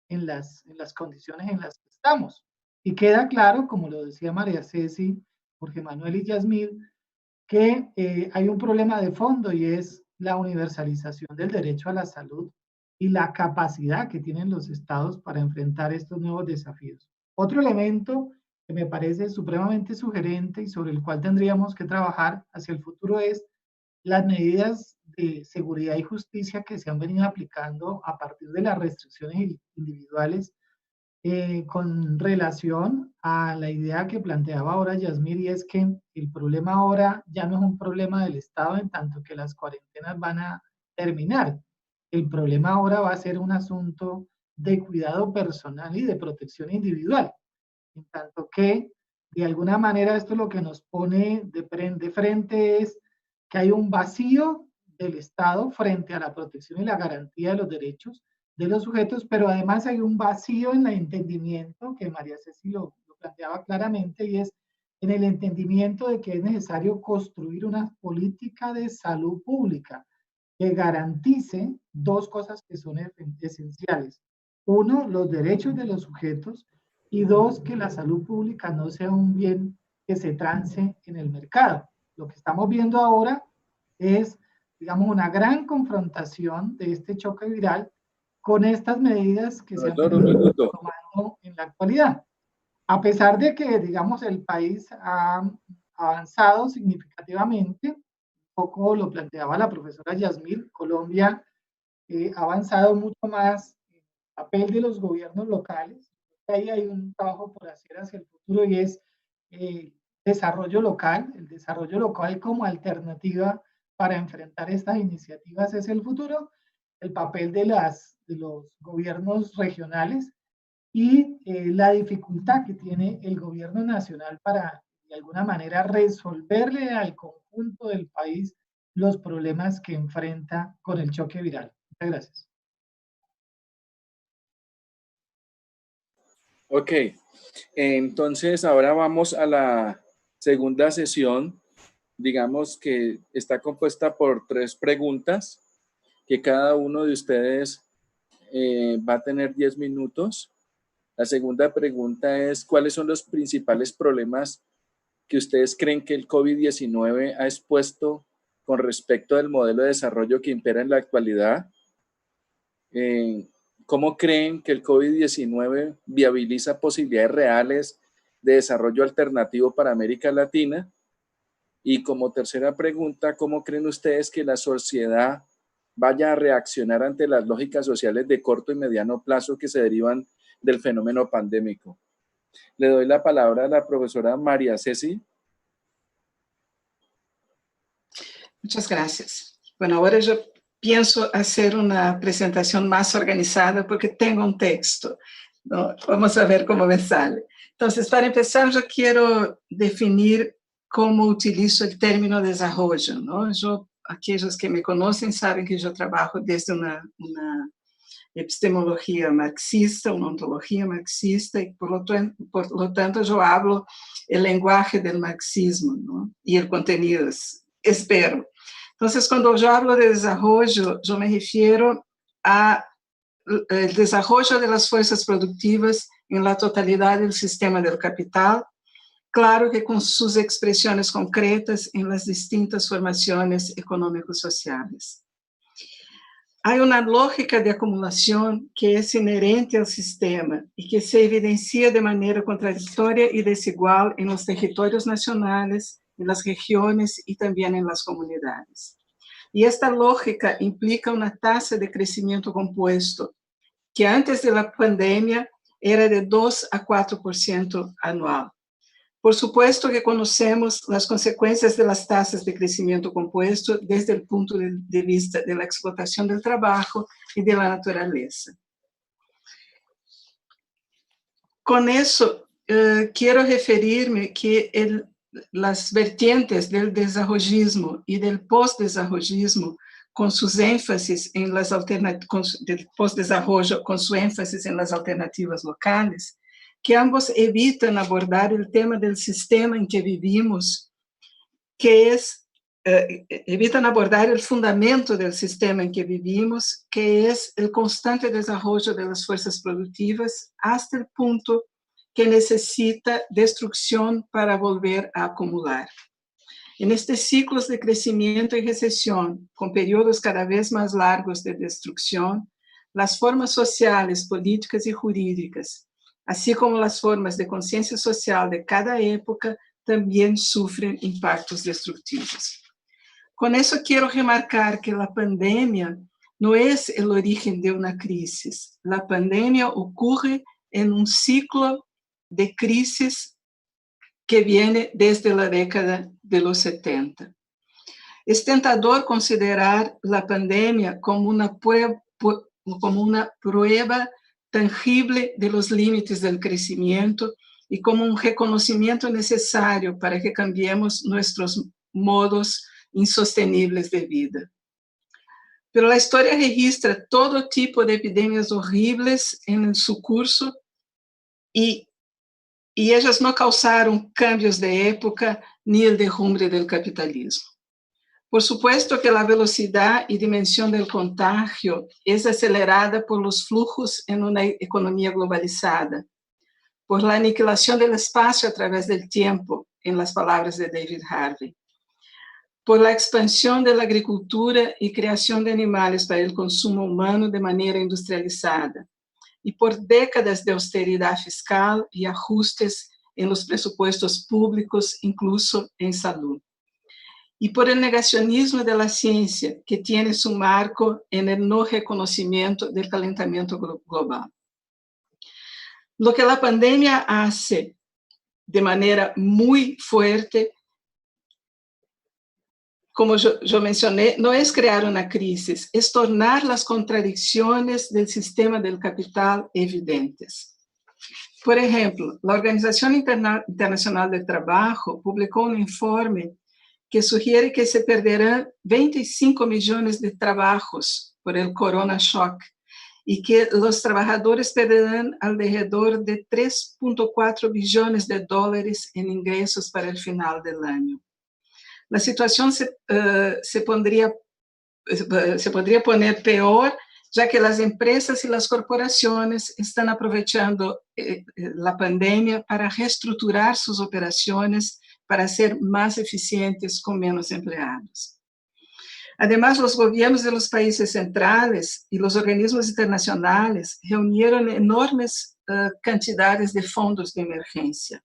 en las condiciones en las que estamos. Y queda claro, como lo decía María Ceci, Jorge Manuel y Yasmín, que hay un problema de fondo y es la universalización del derecho a la salud y la capacidad que tienen los estados para enfrentar estos nuevos desafíos. Otro elemento que me parece supremamente sugerente y sobre el cual tendríamos que trabajar hacia el futuro es las medidas de seguridad y justicia que se han venido aplicando a partir de las restricciones individuales con relación a la idea que planteaba ahora Yasmín, y es que el problema ahora ya no es un problema del Estado en tanto que las cuarentenas van a terminar. El problema ahora va a ser un asunto de cuidado personal y de protección individual, en tanto que de alguna manera esto lo que nos pone de frente es que hay un vacío del Estado frente a la protección y la garantía de los derechos de los sujetos, pero además hay un vacío en el entendimiento, que María Ceci lo planteaba claramente, y es en el entendimiento de que es necesario construir una política de salud pública que garantice dos cosas que son esenciales. Uno, los derechos de los sujetos, y dos, que la salud pública no sea un bien que se trance en el mercado. Lo que estamos viendo ahora es, digamos, una gran confrontación de este choque viral con estas medidas que se han tomado en la actualidad. A pesar de que, digamos, el país ha avanzado significativamente, un poco lo planteaba la profesora Yasmín, Colombia ha avanzado mucho más en el papel de los gobiernos locales. Ahí hay un trabajo por hacer hacia el futuro y es desarrollo local. El desarrollo local como alternativa para enfrentar estas iniciativas es el futuro. El papel de los gobiernos regionales y la dificultad que tiene el gobierno nacional para, de alguna manera, resolverle al conjunto del país los problemas que enfrenta con el choque viral. Muchas gracias. Ok, entonces ahora vamos a la segunda sesión, digamos que está compuesta por 3 preguntas, que cada uno de ustedes va a tener 10 minutos. La segunda pregunta es, ¿cuáles son los principales problemas que ustedes creen que el COVID-19 ha expuesto con respecto al modelo de desarrollo que impera en la actualidad? ¿Cómo creen que el COVID-19 viabiliza posibilidades reales de desarrollo alternativo para América Latina? Y como tercera pregunta, ¿cómo creen ustedes que la sociedad vaya a reaccionar ante las lógicas sociales de corto y mediano plazo que se derivan del fenómeno pandémico? Le doy la palabra a la profesora María Ceci. Muchas gracias. Bueno, ahora yo pienso hacer una presentación más organizada porque tengo un texto, ¿no? Vamos a ver cómo me sale. Entonces, para empezar, yo quiero definir cómo utilizo el término desarrollo, ¿no? Yo aquellos que me conocen saben que yo trabajo desde una epistemología marxista, una ontología marxista, y por lo tanto yo hablo el lenguaje del marxismo, ¿no? Y el contenido, espero. Entonces, cuando yo hablo de desarrollo, yo me refiero al desarrollo de las fuerzas productivas en la totalidad del sistema del capital, claro que con sus expresiones concretas en las distintas formaciones económico-sociales. Hay una lógica de acumulación que es inherente al sistema y que se evidencia de manera contradictoria y desigual en los territorios nacionales, en las regiones y también en las comunidades. Y esta lógica implica una tasa de crecimiento compuesto que antes de la pandemia era de 2 a 4% anual. Por supuesto que conocemos las consecuencias de las tasas de crecimiento compuesto desde el punto de vista de la explotación del trabajo y de la naturaleza. Con eso, quiero referirme que las vertientes del desarrollismo y del postdesarrollismo, con sus énfasis en las alternativas, del postdesarrollo con su énfasis en las alternativas locales, que ambos evitan abordar el tema del sistema en que vivimos, que es, evitan abordar el fundamento del sistema en que vivimos, que es el constante desarrollo de las fuerzas productivas hasta el punto que necesita destrucción para volver a acumular. En estos ciclos de crecimiento y recesión, con periodos cada vez más largos de destrucción, las formas sociales, políticas y jurídicas, así como las formas de conciencia social de cada época, también sufren impactos destructivos. Con eso quiero remarcar que la pandemia no es el origen de una crisis. La pandemia ocurre en un ciclo de crisis que viene desde la década de los 70. Es tentador considerar la pandemia como una prueba tangible de los límites del crecimiento y como un reconocimiento necesario para que cambiemos nuestros modos insostenibles de vida. Pero la historia registra todo tipo de epidemias horribles en su curso y ellas no causaron cambios de época ni el derrumbe del capitalismo. Por supuesto que la velocidad y dimensión del contagio es acelerada por los flujos en una economía globalizada, por la aniquilación del espacio a través del tiempo, en las palabras de David Harvey, por la expansión de la agricultura y creación de animales para el consumo humano de manera industrializada, y por décadas de austeridad fiscal y ajustes en los presupuestos públicos, incluso en salud. Y por el negacionismo de la ciencia, que tiene su marco en el no reconocimiento del calentamiento global. Lo que la pandemia hace de manera muy fuerte, como yo mencioné, no es crear una crisis, es tornar las contradicciones del sistema del capital evidentes. Por ejemplo, la Organización Internacional del Trabajo publicó un informe que sugiere que se perderán 25 millones de trabajos por el corona shock y que los trabajadores perderán alrededor de 3.4 billones de dólares en ingresos para el final del año. La situación se podría poner peor, ya que las empresas y las corporaciones están aprovechando la pandemia para reestructurar sus operaciones para ser más eficientes con menos empleados. Además, los gobiernos de los países centrales y los organismos internacionales reunieron enormes cantidades de fondos de emergencia.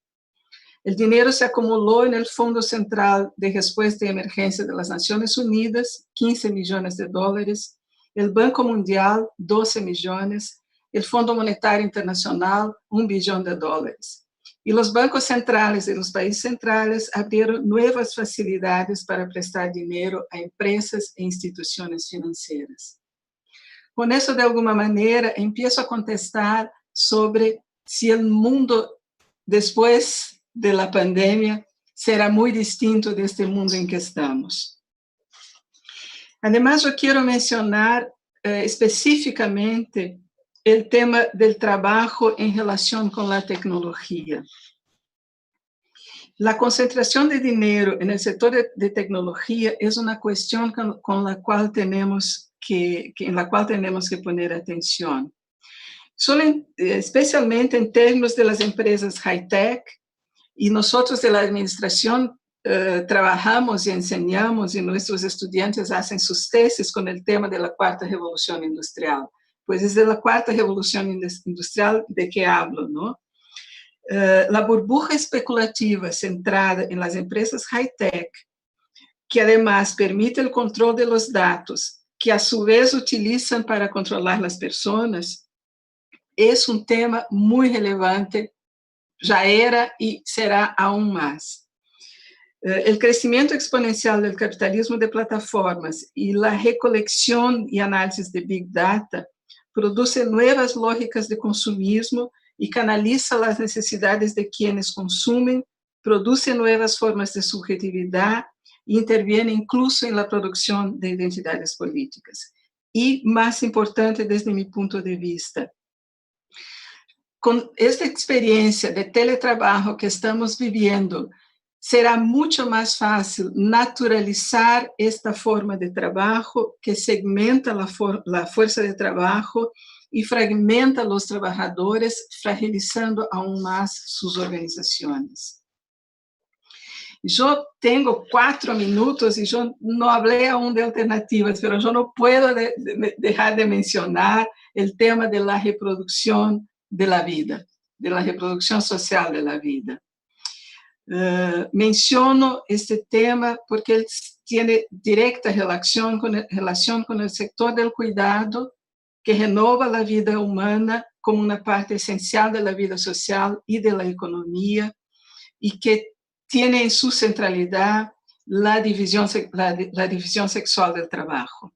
El dinero se acumuló en el Fondo Central de Respuesta y Emergencia de las Naciones Unidas, 15 millones de dólares, el Banco Mundial, 12 millones, el Fondo Monetario Internacional, 1 billón de dólares. Y los bancos centrales de los países centrales abrieron nuevas facilidades para prestar dinero a empresas e instituciones financieras. Con eso, de alguna manera, empiezo a contestar sobre si el mundo después de la pandemia será muy distinto de este mundo en que estamos. Además, yo quiero mencionar específicamente el tema del trabajo en relación con la tecnología. La concentración de dinero en el sector de tecnología es una cuestión en la cual tenemos que poner atención. Especialmente en términos de las empresas high-tech, y nosotros de la administración trabajamos y enseñamos, y nuestros estudiantes hacen sus tesis con el tema de la cuarta revolución industrial. Pues es de la cuarta revolución industrial de que hablo, ¿no? La burbuja especulativa centrada en las empresas high-tech, que además permite el control de los datos, que a su vez utilizan para controlar las personas, es un tema muy relevante, ya era y será aún más. El crecimiento exponencial del capitalismo de plataformas y la recolección y análisis de Big Data produce nuevas lógicas de consumismo y canaliza las necesidades de quienes consumen, produce nuevas formas de subjetividad e interviene incluso en la producción de identidades políticas. Y más importante desde mi punto de vista, con esta experiencia de teletrabajo que estamos viviendo, será mucho más fácil naturalizar esta forma de trabajo que segmenta la fuerza de trabajo y fragmenta a los trabajadores, fragilizando aún más sus organizaciones. Yo tengo 4 minutos y yo no hablé aún de alternativas, pero yo no puedo dejar de mencionar el tema de la reproducción de la vida, de la reproducción social de la vida. Menciono este tema porque él tiene directa relación con el sector del cuidado, que renova la vida humana como una parte esencial de la vida social y de la economía, y que tiene en su centralidad la división sexual del trabajo.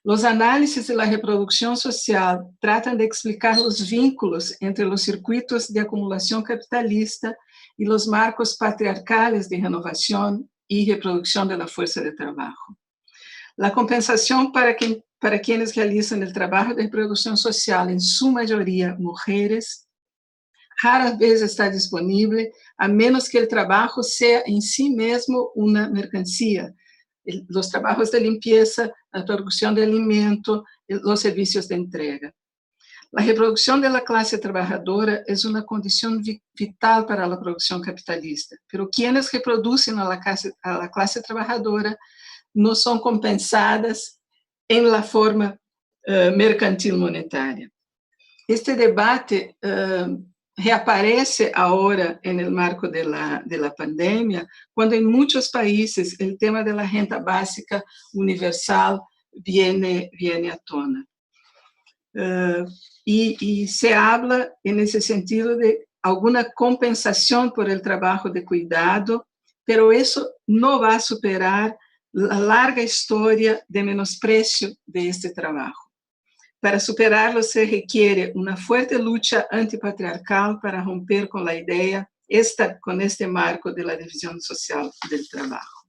Los análisis de la reproducción social tratan de explicar los vínculos entre los circuitos de acumulación capitalista y los marcos patriarcales de renovación y reproducción de la fuerza de trabajo. La compensación para quienes realizan el trabajo de reproducción social, en su mayoría mujeres, rara vez está disponible, a menos que el trabajo sea en sí mismo una mercancía. Los trabajos de limpieza, la producción de alimento, los servicios de entrega. La reproducción de la clase trabajadora es una condición vital para la producción capitalista, pero quienes reproducen a la clase trabajadora no son compensadas en la forma mercantil monetaria. Este debate reaparece ahora en el marco de la pandemia, cuando en muchos países el tema de la renta básica universal viene a tona. Y se habla en ese sentido de alguna compensación por el trabajo de cuidado, pero eso no va a superar la larga historia de menosprecio de este trabajo. Para superarlo se requiere una fuerte lucha antipatriarcal para romper con la idea, con este marco de la división social del trabajo.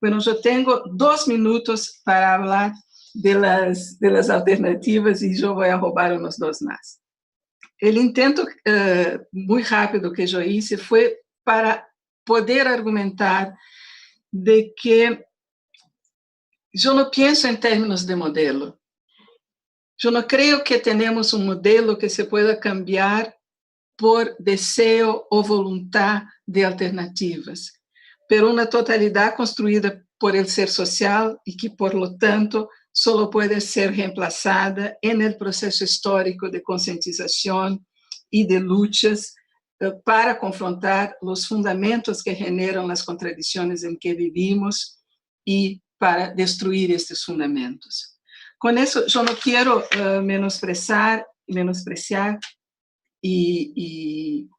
Bueno, yo tengo 2 minutos para hablar de las alternativas y yo voy a robar unos 2 más. El intento muy rápido que yo hice fue para poder argumentar de que yo no pienso en términos de modelo. Yo no creo que tenemos un modelo que se pueda cambiar por deseo o voluntad de alternativas, pero una totalidad construida por el ser social y que, por lo tanto, solo puede ser reemplazada en el proceso histórico de concientización y de luchas para confrontar los fundamentos que generan las contradicciones en que vivimos y para destruir estos fundamentos. Con eso, yo no quiero menospreciar y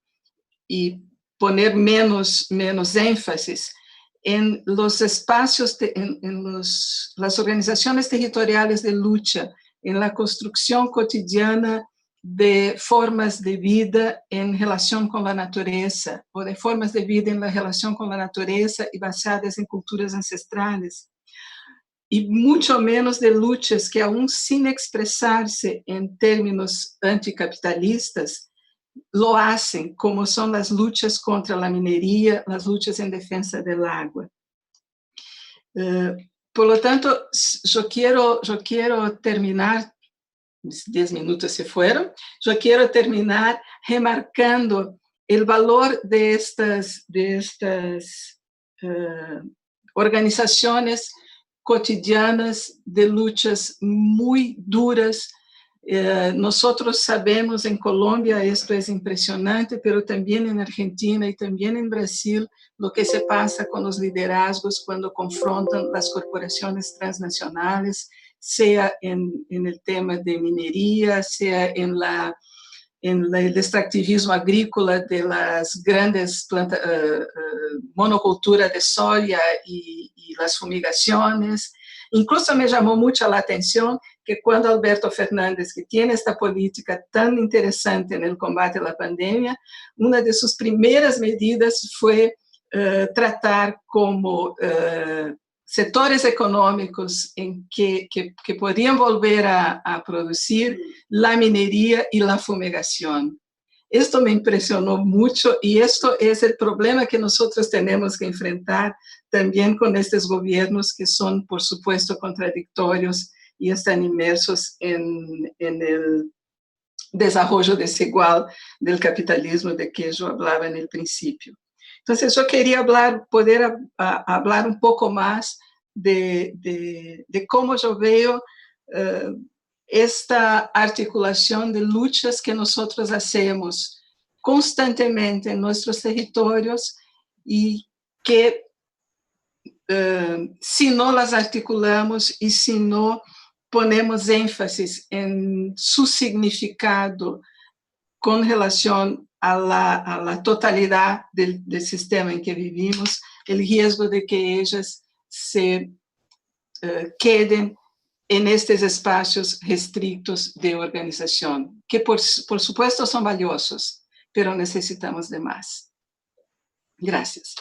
poner menos énfasis en los espacios, las organizaciones territoriales de lucha, en la construcción cotidiana de formas de vida en relación con la naturaleza, o de formas de vida en la relación con la naturaleza y basadas en culturas ancestrales. y mucho menos de luchas que aún sin expresarse en términos anticapitalistas, lo hacen, como son las luchas contra la minería, las luchas en defensa del agua. Por lo tanto, yo quiero terminar, 10 minutos se fueron, yo quiero terminar remarcando el valor de estas organizaciones cotidianas de luchas muy duras. Nosotros sabemos en Colombia, esto es impresionante, pero también en Argentina y también en Brasil, lo que se pasa con los liderazgos cuando confrontan las corporaciones transnacionales, sea en el tema de minería, sea en el extractivismo agrícola de las grandes monoculturas de soya y las fumigaciones. Incluso me llamó mucho la atención que cuando Alberto Fernández, que tiene esta política tan interesante en el combate a la pandemia, una de sus primeras medidas fue tratar como sectores económicos en que podían volver a producir la minería y la fumigación. Esto me impresionó mucho y esto es el problema que nosotros tenemos que enfrentar también con estos gobiernos que son, por supuesto, contradictorios y están inmersos en el desarrollo desigual del capitalismo de que yo hablaba en el principio. Entonces, yo quería poder hablar un poco más de cómo yo veo esta articulación de luchas que nosotros hacemos constantemente en nuestros territorios y que si no las articulamos y si no ponemos énfasis en su significado con relación a la totalidad del sistema en que vivimos, el riesgo de que ellas se queden en estos espacios restrictos de organización, que por supuesto son valiosos, pero necesitamos de más. Gracias.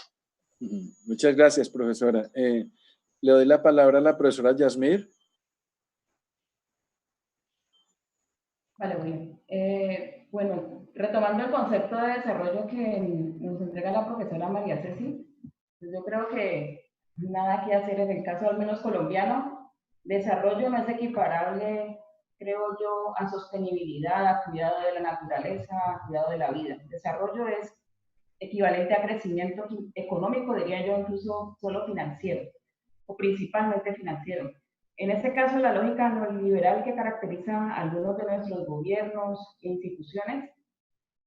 Muchas gracias, profesora. Le doy la palabra a la profesora Yasmir. Vale, bueno, retomando el concepto de desarrollo que nos entrega la profesora María Ceci, pues yo creo que nada que hacer en el caso al menos colombiano. Desarrollo no es equiparable, creo yo, a sostenibilidad, a cuidado de la naturaleza, a cuidado de la vida. Desarrollo es equivalente a crecimiento económico, diría yo, incluso solo financiero, o principalmente financiero. En este caso, la lógica neoliberal que caracteriza a algunos de nuestros gobiernos e instituciones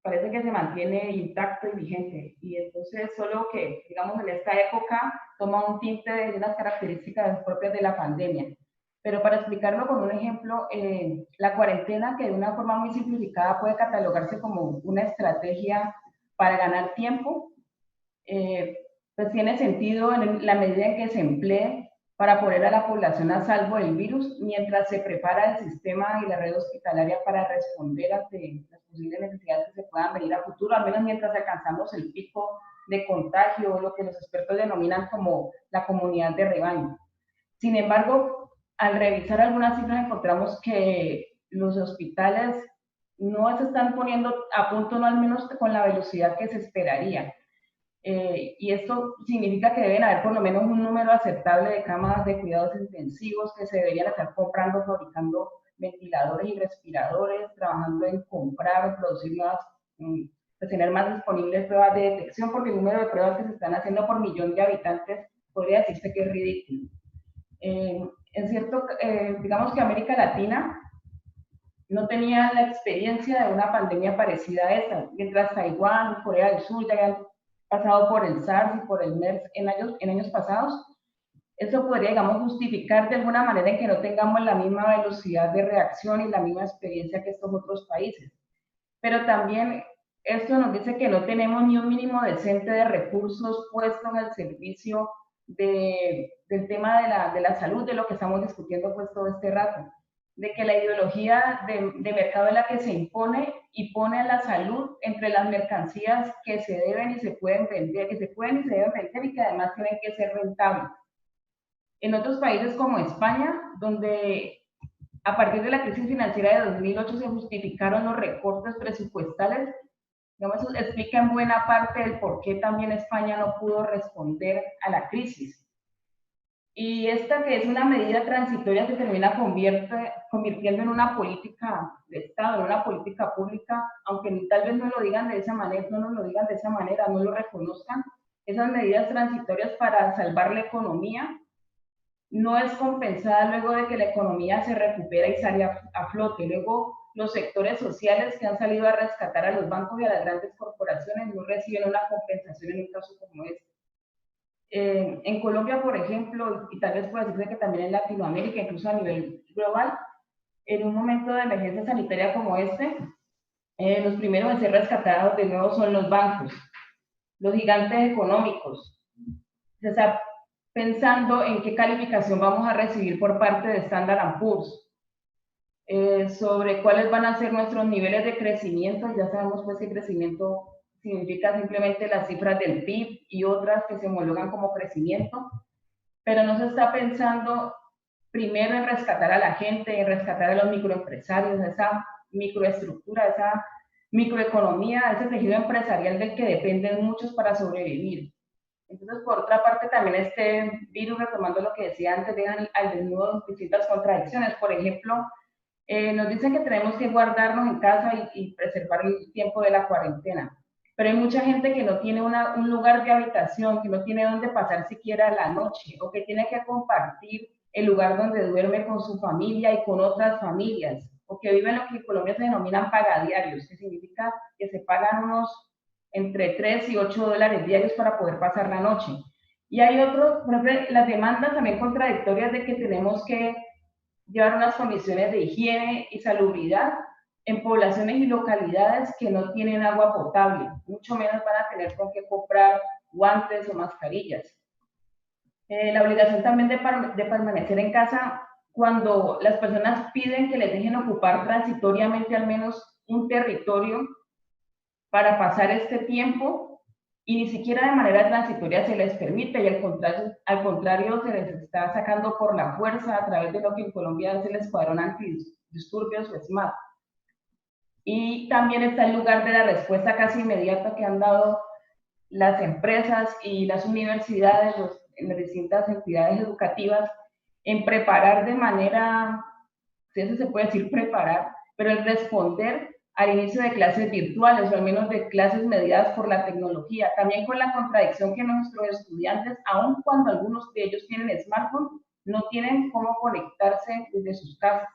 parece que se mantiene intacto y vigente. Y entonces, solo que, digamos, en esta época toma un tinte de unas características propias de la pandemia. Pero para explicarlo con un ejemplo, la cuarentena, que de una forma muy simplificada puede catalogarse como una estrategia para ganar tiempo, pues tiene sentido en la medida en que se emplee para poner a la población a salvo del virus, mientras se prepara el sistema y la red hospitalaria para responder ante las posibles necesidades que se puedan venir a futuro, al menos mientras alcanzamos el pico de contagio, lo que los expertos denominan como la comunidad de rebaño. Sin embargo, al revisar algunas cifras encontramos que los hospitales no se están poniendo a punto, no al menos con la velocidad que se esperaría. Y esto significa que deben haber por lo menos un número aceptable de camas de cuidados intensivos, que se deberían estar comprando, fabricando ventiladores y respiradores, trabajando en comprar o producir nuevas, pues tener más disponibles pruebas de detección, porque el número de pruebas que se están haciendo por millón de habitantes podría decirse que es ridículo. En cierto, digamos que América Latina no tenía la experiencia de una pandemia parecida a esta, mientras Taiwán, Corea del Sur ya habían pasado por el SARS y por el MERS en años pasados. Eso podría, digamos, justificar de alguna manera en que no tengamos la misma velocidad de reacción y la misma experiencia que estos otros países. Pero también esto nos dice que no tenemos ni un mínimo decente de recursos puestos al servicio del tema de la salud, de lo que estamos discutiendo pues todo este rato, de que la ideología de mercado es la que se impone y pone a la salud entre las mercancías que se deben y se pueden vender, que se pueden y se deben vender y que además tienen que ser rentables. En otros países como España, donde a partir de la crisis financiera de 2008 se justificaron los recortes presupuestales, digamos, eso explica en buena parte el por qué también España no pudo responder a la crisis. Y esta, que es una medida transitoria, se termina convirtiendo en una política de Estado, en una política pública, aunque tal vez no lo digan de esa manera, no nos lo digan de esa manera, no lo reconozcan. Esas medidas transitorias para salvar la economía no es compensada luego de que la economía se recupera y sale a flote. Luego, los sectores sociales que han salido a rescatar a los bancos y a las grandes corporaciones no reciben una compensación en un caso como este. En Colombia, por ejemplo, y tal vez pueda decirse que también en Latinoamérica, incluso a nivel global, en un momento de emergencia sanitaria como este, los primeros en ser rescatados de nuevo son los bancos, los gigantes económicos. Se está pensando en qué calificación vamos a recibir por parte de Standard & Poor's, sobre cuáles van a ser nuestros niveles de crecimiento. Ya sabemos pues que crecimiento significa simplemente las cifras del PIB y otras que se homologan como crecimiento, pero no se está pensando primero en rescatar a la gente, en rescatar a los microempresarios, esa microestructura, esa microeconomía, ese tejido empresarial del que dependen muchos para sobrevivir. Entonces, por otra parte, también este virus, retomando lo que decía antes, dejan al desnudo distintas contradicciones. Por ejemplo, nos dicen que tenemos que guardarnos en casa y preservar el tiempo de la cuarentena. Pero hay mucha gente que no tiene un lugar de habitación, que no tiene dónde pasar siquiera la noche, o que tiene que compartir el lugar donde duerme con su familia y con otras familias, o que viven lo que en Colombia se denominan pagadiarios, que significa que se pagan unos entre 3 y 8 dólares diarios para poder pasar la noche. Y hay otros, por ejemplo, las demandas también contradictorias de que tenemos que llevar unas condiciones de higiene y salubridad en poblaciones y localidades que no tienen agua potable, mucho menos van a tener con qué comprar guantes o mascarillas. La obligación también de permanecer en casa cuando las personas piden que les dejen ocupar transitoriamente al menos un territorio para pasar este tiempo, y ni siquiera de manera transitoria se les permite, y al contrario se les está sacando por la fuerza a través de lo que en Colombia es el escuadrón antidisturbios o SMAT. Y también está el lugar de la respuesta casi inmediata que han dado las empresas y las universidades, las distintas entidades educativas, en preparar de manera, si eso se puede decir preparar, pero el responder al inicio de clases virtuales, o al menos de clases mediadas por la tecnología, también con la contradicción que nuestros estudiantes, aun cuando algunos de ellos tienen smartphone, no tienen cómo conectarse desde sus casas,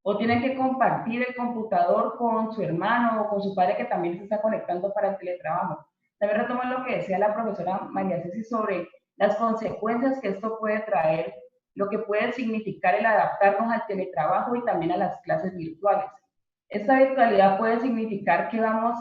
o tienen que compartir el computador con su hermano o con su padre que también se está conectando para el teletrabajo. También retomo lo que decía la profesora María Ceci sobre las consecuencias que esto puede traer, lo que puede significar el adaptarnos al teletrabajo y también a las clases virtuales. Esta virtualidad puede significar que vamos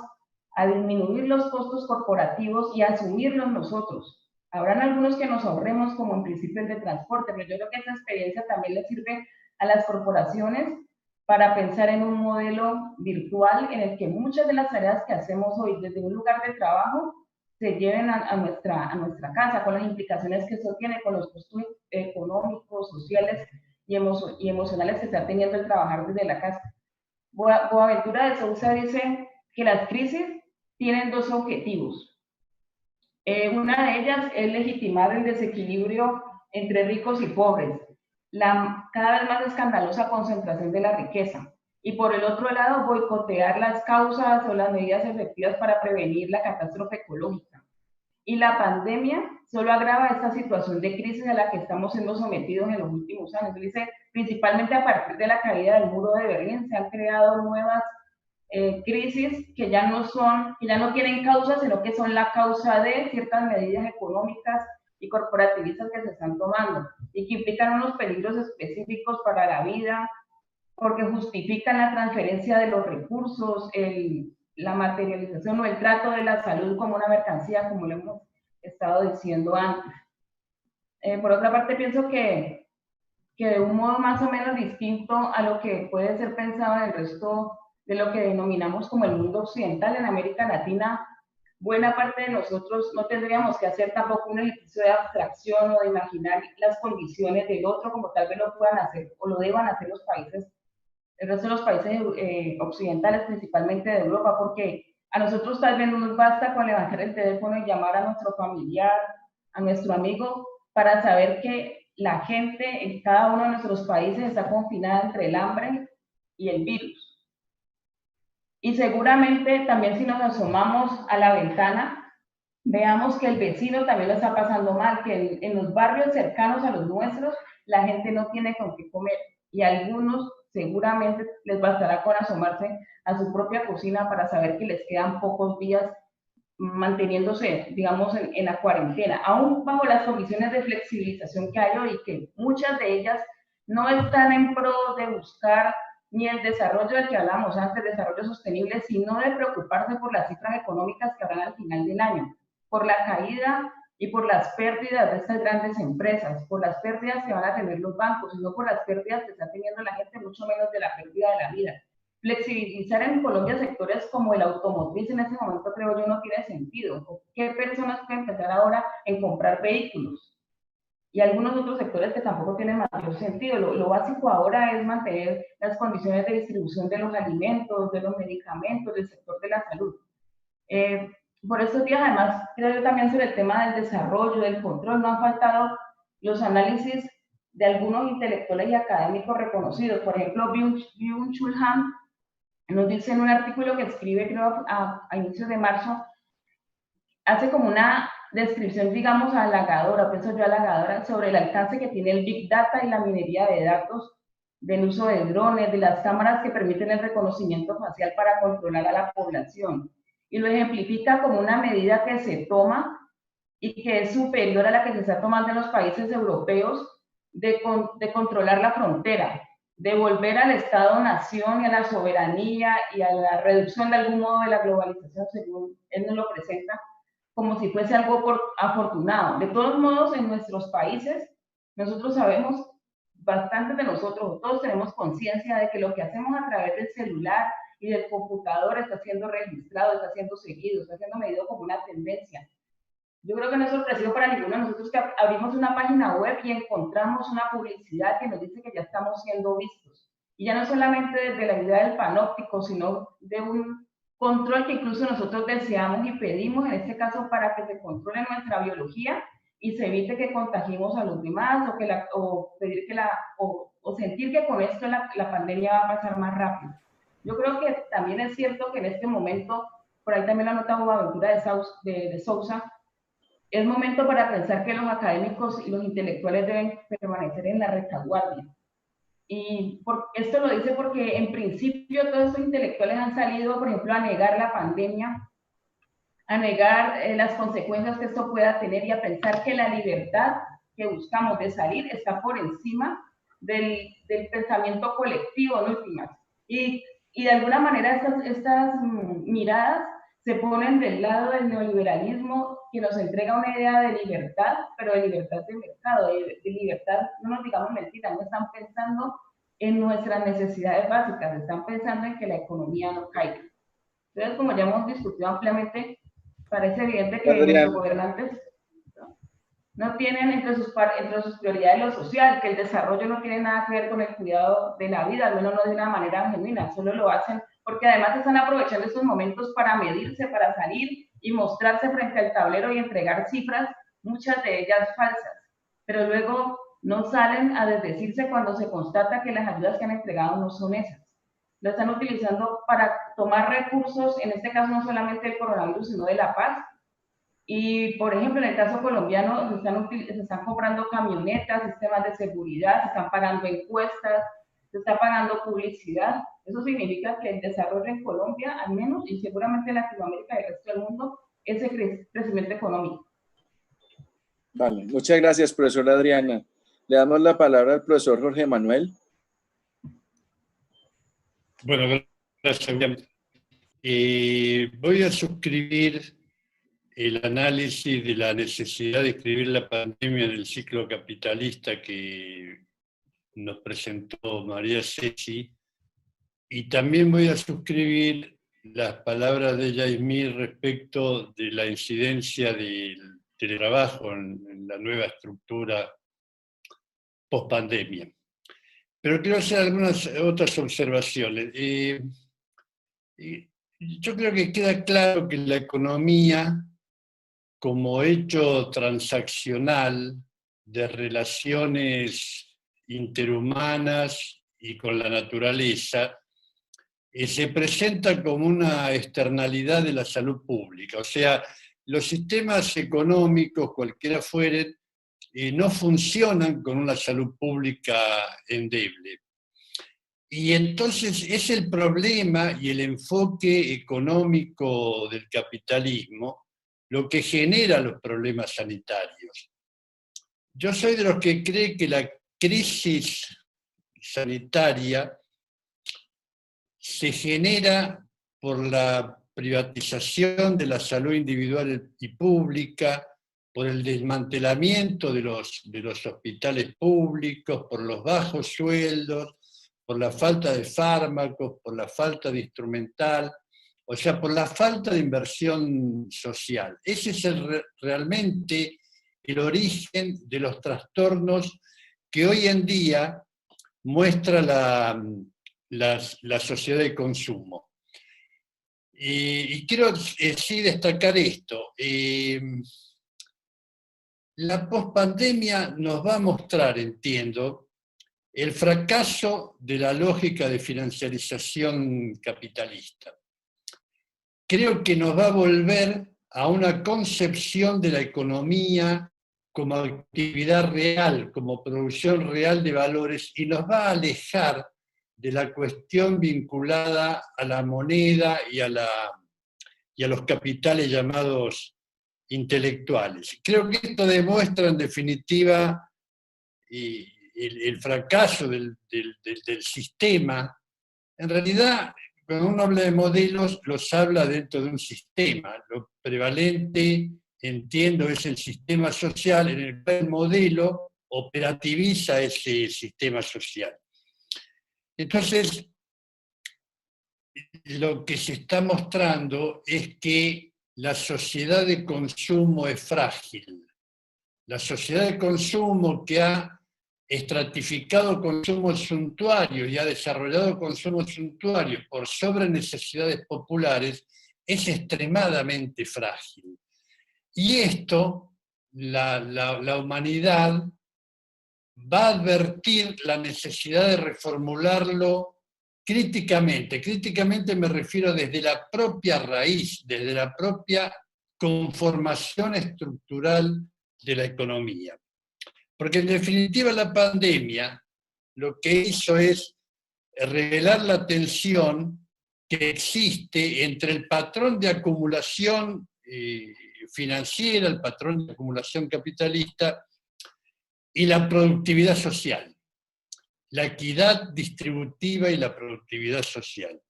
a disminuir los costos corporativos y a asumirlos nosotros. Habrán algunos que nos ahorremos, como en principio el de transporte, pero yo creo que esta experiencia también le sirve a las corporaciones para pensar en un modelo virtual en el que muchas de las tareas que hacemos hoy desde un lugar de trabajo se lleven a nuestra casa, con las implicaciones que eso tiene, con los costos económicos, sociales y emocionales que está teniendo el trabajar desde la casa. Boaventura de Sousa dice que las crisis tienen dos objetivos. Una de ellas es legitimar el desequilibrio entre ricos y pobres, la cada vez más escandalosa concentración de la riqueza, y por el otro lado boicotear las causas o las medidas efectivas para prevenir la catástrofe ecológica. Y la pandemia solo agrava esta situación de crisis a la que estamos siendo sometidos en los últimos años. Dice, principalmente a partir de la caída del muro de Berlín se han creado nuevas crisis que ya no tienen causa, sino que son la causa de ciertas medidas económicas y corporativistas que se están tomando y que implican unos peligros específicos para la vida, porque justifican la transferencia de los recursos, la materialización o el trato de la salud como una mercancía, como lo hemos estado diciendo antes. Por otra parte, pienso que de un modo más o menos distinto a lo que puede ser pensado en el resto de lo que denominamos como el mundo occidental, en América Latina buena parte de nosotros no tendríamos que hacer tampoco un ejercicio de abstracción o de imaginar las condiciones del otro como tal vez lo puedan hacer o lo deban hacer los países, el resto de los países occidentales, principalmente de Europa, porque a nosotros tal vez no nos basta con levantar el teléfono y llamar a nuestro familiar, a nuestro amigo, para saber que la gente en cada uno de nuestros países está confinada entre el hambre y el virus. Y seguramente también si nos asomamos a la ventana, veamos que el vecino también lo está pasando mal, que en los barrios cercanos a los nuestros la gente no tiene con qué comer y a algunos seguramente les bastará con asomarse a su propia cocina para saber que les quedan pocos días manteniéndose, digamos, en la cuarentena, aún bajo las condiciones de flexibilización que hay hoy, que muchas de ellas no están en pro de buscar ni el desarrollo del que hablamos antes, desarrollo sostenible, sino de preocuparse por las cifras económicas que habrán al final del año, por la caída y por las pérdidas de estas grandes empresas, por las pérdidas que van a tener los bancos, y no por las pérdidas que está teniendo la gente, mucho menos de la pérdida de la vida. Flexibilizar en Colombia sectores como el automotriz en ese momento creo yo no tiene sentido. ¿Qué personas pueden pensar ahora en comprar vehículos? Y algunos otros sectores que tampoco tienen mayor sentido. Lo básico ahora es mantener las condiciones de distribución de los alimentos, de los medicamentos, del sector de la salud. Por estos días, además, creo yo también sobre el tema del desarrollo, del control, no han faltado los análisis de algunos intelectuales y académicos reconocidos. Por ejemplo, Byung-Chul Han nos dice en un artículo que escribe, creo, a inicios de marzo, hace como una descripción, digamos, halagadora, pienso yo halagadora, sobre el alcance que tiene el Big Data y la minería de datos, del uso de drones, de las cámaras que permiten el reconocimiento facial para controlar a la población. Y lo ejemplifica como una medida que se toma y que es superior a la que se está tomando en los países europeos de controlar la frontera, de volver al Estado-nación y a la soberanía y a la reducción de algún modo de la globalización, según él nos lo presenta, como si fuese algo afortunado. De todos modos, en nuestros países, nosotros sabemos, bastantes de nosotros, todos tenemos conciencia de que lo que hacemos a través del celular y del computador está siendo registrado, está siendo seguido, está siendo medido como una tendencia. Yo creo que no es sorpresivo para ninguno de nosotros que abrimos una página web y encontramos una publicidad que nos dice que ya estamos siendo vistos. Y ya no solamente desde la idea del panóptico, sino de un control que incluso nosotros deseamos y pedimos, en este caso, para que se controle nuestra biología y se evite que contagiemos a los demás o sentir que con esto la pandemia va a pasar más rápido. Yo creo que también es cierto que en este momento, por ahí también la nota Boaventura de Sousa, es momento para pensar que los académicos y los intelectuales deben permanecer en la retaguardia. Y esto lo dice porque en principio todos esos intelectuales han salido, por ejemplo, a negar la pandemia, a negar las consecuencias que esto pueda tener y a pensar que la libertad que buscamos de salir está por encima del pensamiento colectivo, en últimas. Y de alguna manera estas miradas se ponen del lado del neoliberalismo que nos entrega una idea de libertad, pero de libertad de mercado, de libertad, no nos digamos mentiras, no están pensando en nuestras necesidades básicas, están pensando en que la economía no caiga. Entonces, como ya hemos discutido ampliamente, parece evidente que nuestros gobernantes no tienen entre sus prioridades lo social, que el desarrollo no tiene nada que ver con el cuidado de la vida, al menos no de una manera genuina, solo lo hacen porque además están aprovechando estos momentos para medirse, para salir y mostrarse frente al tablero y entregar cifras, muchas de ellas falsas, pero luego no salen a desdecirse cuando se constata que las ayudas que han entregado no son esas. Lo están utilizando para tomar recursos, en este caso no solamente del coronavirus, sino de la paz. Y, por ejemplo, en el caso colombiano, se están comprando camionetas, sistemas de seguridad, se están pagando encuestas, se está pagando publicidad. Eso significa que el desarrollo en Colombia, al menos, y seguramente en Latinoamérica y el resto del mundo, es el crecimiento económico. Vale, muchas gracias, profesora Adriana. Le damos la palabra al profesor Jorge Manuel. Bueno, gracias. Voy a suscribir el análisis de la necesidad de escribir la pandemia en el ciclo capitalista que nos presentó María Ceci, y también voy a suscribir las palabras de Yaismín respecto de la incidencia del teletrabajo en la nueva estructura post-pandemia. Pero quiero hacer algunas otras observaciones. Yo creo que queda claro que la economía, como hecho transaccional de relaciones interhumanas y con la naturaleza, se presenta como una externalidad de la salud pública. O sea, los sistemas económicos, cualquiera fueren, no funcionan con una salud pública endeble. Y entonces es el problema y el enfoque económico del capitalismo lo que genera los problemas sanitarios. Yo soy de los que cree que la crisis sanitaria se genera por la privatización de la salud individual y pública, por el desmantelamiento de los hospitales públicos, por los bajos sueldos, por la falta de fármacos, por la falta de instrumental, o sea, por la falta de inversión social. Ese es realmente el origen de los trastornos que hoy en día muestra la sociedad de consumo. Y quiero sí destacar esto. La pospandemia nos va a mostrar, entiendo, el fracaso de la lógica de financiarización capitalista. Creo que nos va a volver a una concepción de la economía como actividad real, como producción real de valores, y nos va a alejar de la cuestión vinculada a la moneda y a los capitales llamados intelectuales. Creo que esto demuestra en definitiva el fracaso del sistema. En realidad, cuando uno habla de modelos, los habla dentro de un sistema. Lo prevalente, entiendo, es el sistema social en el cual el modelo operativiza ese sistema social. Entonces, lo que se está mostrando es que la sociedad de consumo es frágil. La sociedad de consumo que ha estratificado consumos suntuarios y ha desarrollado consumos suntuarios por sobre necesidades populares es extremadamente frágil. Y esto, la humanidad va a advertir la necesidad de reformularlo críticamente. Críticamente me refiero desde la propia raíz, desde la propia conformación estructural de la economía. Porque en definitiva la pandemia lo que hizo es revelar la tensión que existe entre el patrón de acumulación financiera, el patrón de acumulación capitalista y la productividad social. La equidad distributiva y la productividad social.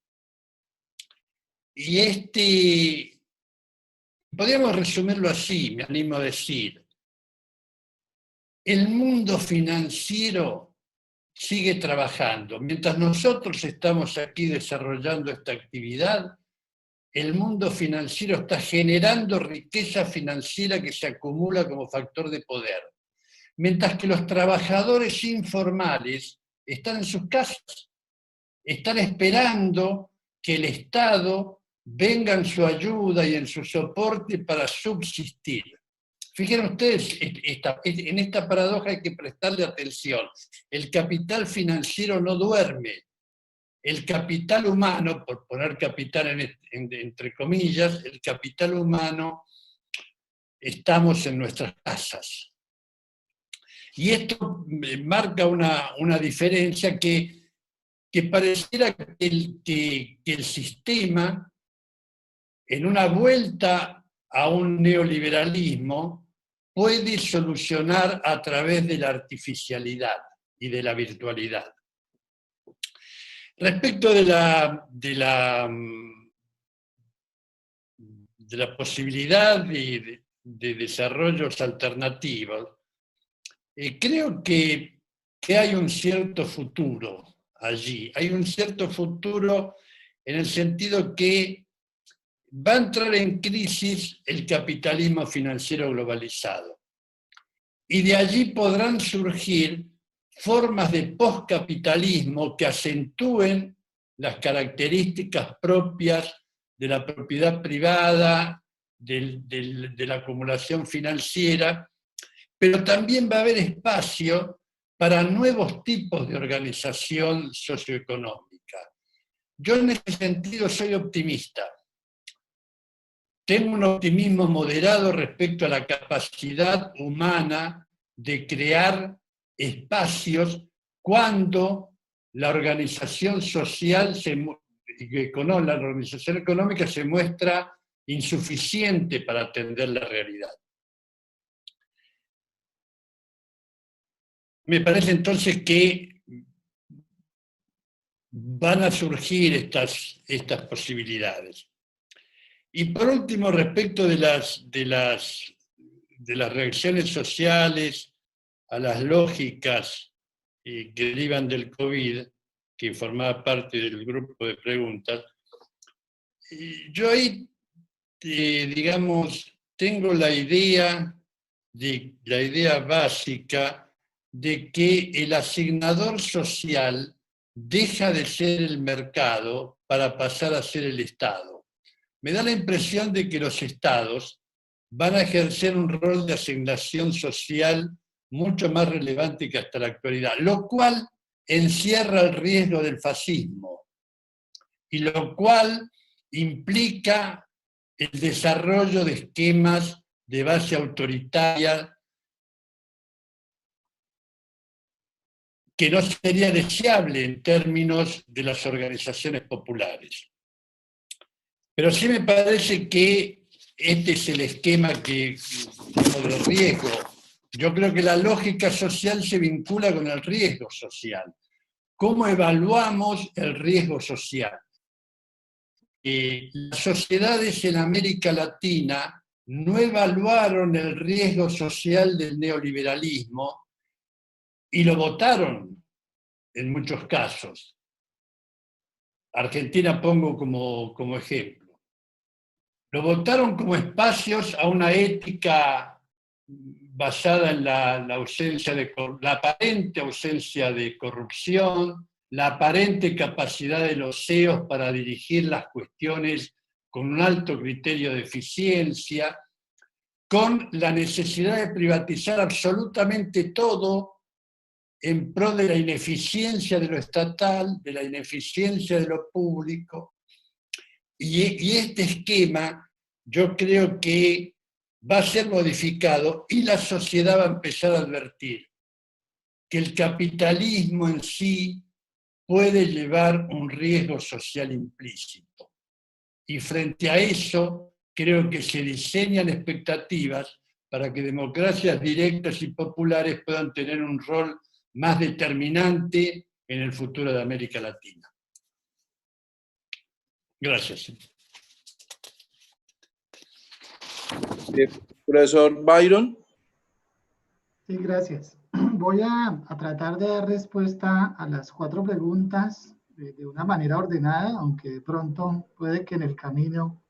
Y podríamos resumirlo así, me animo a decir. El mundo financiero sigue trabajando. Mientras nosotros estamos aquí desarrollando esta actividad, el mundo financiero está generando riqueza financiera que se acumula como factor de poder. Mientras que los trabajadores informales están en sus casas, están esperando que el Estado venga en su ayuda y en su soporte para subsistir. Fíjense ustedes, en esta paradoja hay que prestarle atención. El capital financiero no duerme. El capital humano, por poner capital entre comillas, el capital humano, estamos en nuestras casas. Y esto marca una diferencia que pareciera que el sistema, en una vuelta a un neoliberalismo, puede solucionar a través de la artificialidad y de la virtualidad. Respecto de la posibilidad de desarrollos alternativos, creo que hay un cierto futuro allí. Hay un cierto futuro en el sentido que va a entrar en crisis el capitalismo financiero globalizado. Y de allí podrán surgir formas de postcapitalismo que acentúen las características propias de la propiedad privada, de la acumulación financiera, pero también va a haber espacio para nuevos tipos de organización socioeconómica. Yo en ese sentido soy optimista. Tengo un optimismo moderado respecto a la capacidad humana de crear espacios cuando la organización social, la organización económica se muestra insuficiente para atender la realidad. Me parece entonces que van a surgir estas posibilidades. Y por último, respecto de las reacciones sociales a las lógicas que derivan del COVID, que formaba parte del grupo de preguntas, yo ahí, digamos, tengo la idea básica de que el asignador social deja de ser el mercado para pasar a ser el Estado. Me da la impresión de que los estados van a ejercer un rol de asignación social mucho más relevante que hasta la actualidad, lo cual encierra el riesgo del fascismo y lo cual implica el desarrollo de esquemas de base autoritaria que no sería deseable en términos de las organizaciones populares. Pero sí me parece que este es el esquema de riesgo. Yo creo que la lógica social se vincula con el riesgo social. ¿Cómo evaluamos el riesgo social? Las sociedades en América Latina no evaluaron el riesgo social del neoliberalismo y lo votaron en muchos casos. Argentina pongo como ejemplo. Lo votaron como espacios a una ética basada en la aparente ausencia de corrupción, la aparente capacidad de los CEOs para dirigir las cuestiones con un alto criterio de eficiencia, con la necesidad de privatizar absolutamente todo en pro de la ineficiencia de lo estatal, de la ineficiencia de lo público. Y este esquema yo creo que va a ser modificado y la sociedad va a empezar a advertir que el capitalismo en sí puede llevar un riesgo social implícito. Y frente a eso, creo que se diseñan expectativas para que democracias directas y populares puedan tener un rol más determinante en el futuro de América Latina. Gracias. Profesor Byron. Sí, gracias. Voy a tratar de dar respuesta a las 4 preguntas de una manera ordenada, aunque de pronto puede que en el camino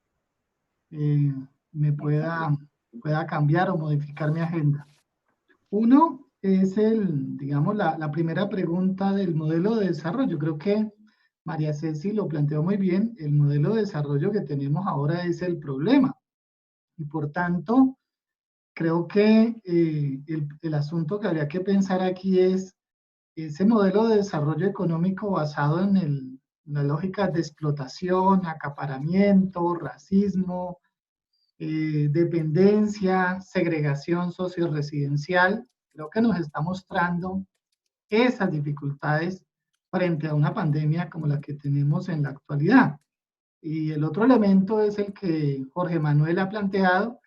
me pueda cambiar o modificar mi agenda. Uno es digamos, la primera pregunta del modelo de desarrollo. Creo que María Ceci lo planteó muy bien. El modelo de desarrollo que tenemos ahora es el problema. Y por tanto, creo que el asunto que habría que pensar aquí es ese modelo de desarrollo económico basado en la lógica de explotación, acaparamiento, racismo, dependencia, segregación socio-residencial. Creo que nos está mostrando esas dificultades frente a una pandemia como la que tenemos en la actualidad. Y el otro elemento es el que Jorge Manuel ha planteado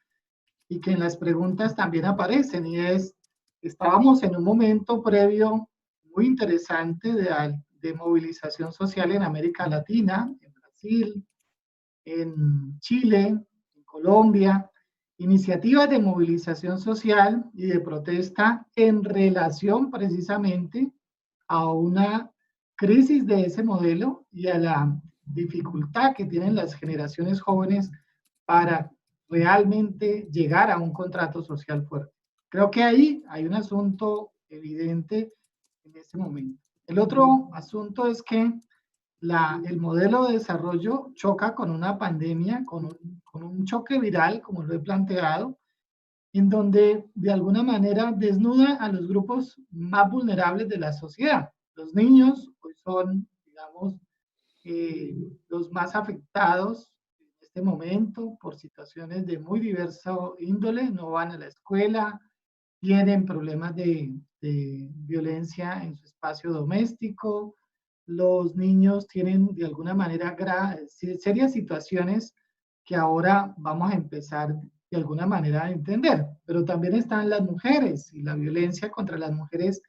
y que en las preguntas también aparecen, y es, estábamos en un momento previo muy interesante de movilización social en América Latina, en Brasil, en Chile, en Colombia, iniciativas de movilización social y de protesta en relación precisamente a una crisis de ese modelo y a la dificultad que tienen las generaciones jóvenes para realmente llegar a un contrato social fuerte. Creo que ahí hay un asunto evidente en ese momento. El otro asunto es que el modelo de desarrollo choca con una pandemia, con un choque viral, como lo he planteado, en donde de alguna manera desnuda a los grupos más vulnerables de la sociedad. Los niños hoy son, digamos, los más afectados en este momento por situaciones de muy diversa índole, no van a la escuela, tienen problemas de violencia en su espacio doméstico, los niños tienen de alguna manera serias situaciones que ahora vamos a empezar de alguna manera a entender, pero también están las mujeres y la violencia contra las mujeres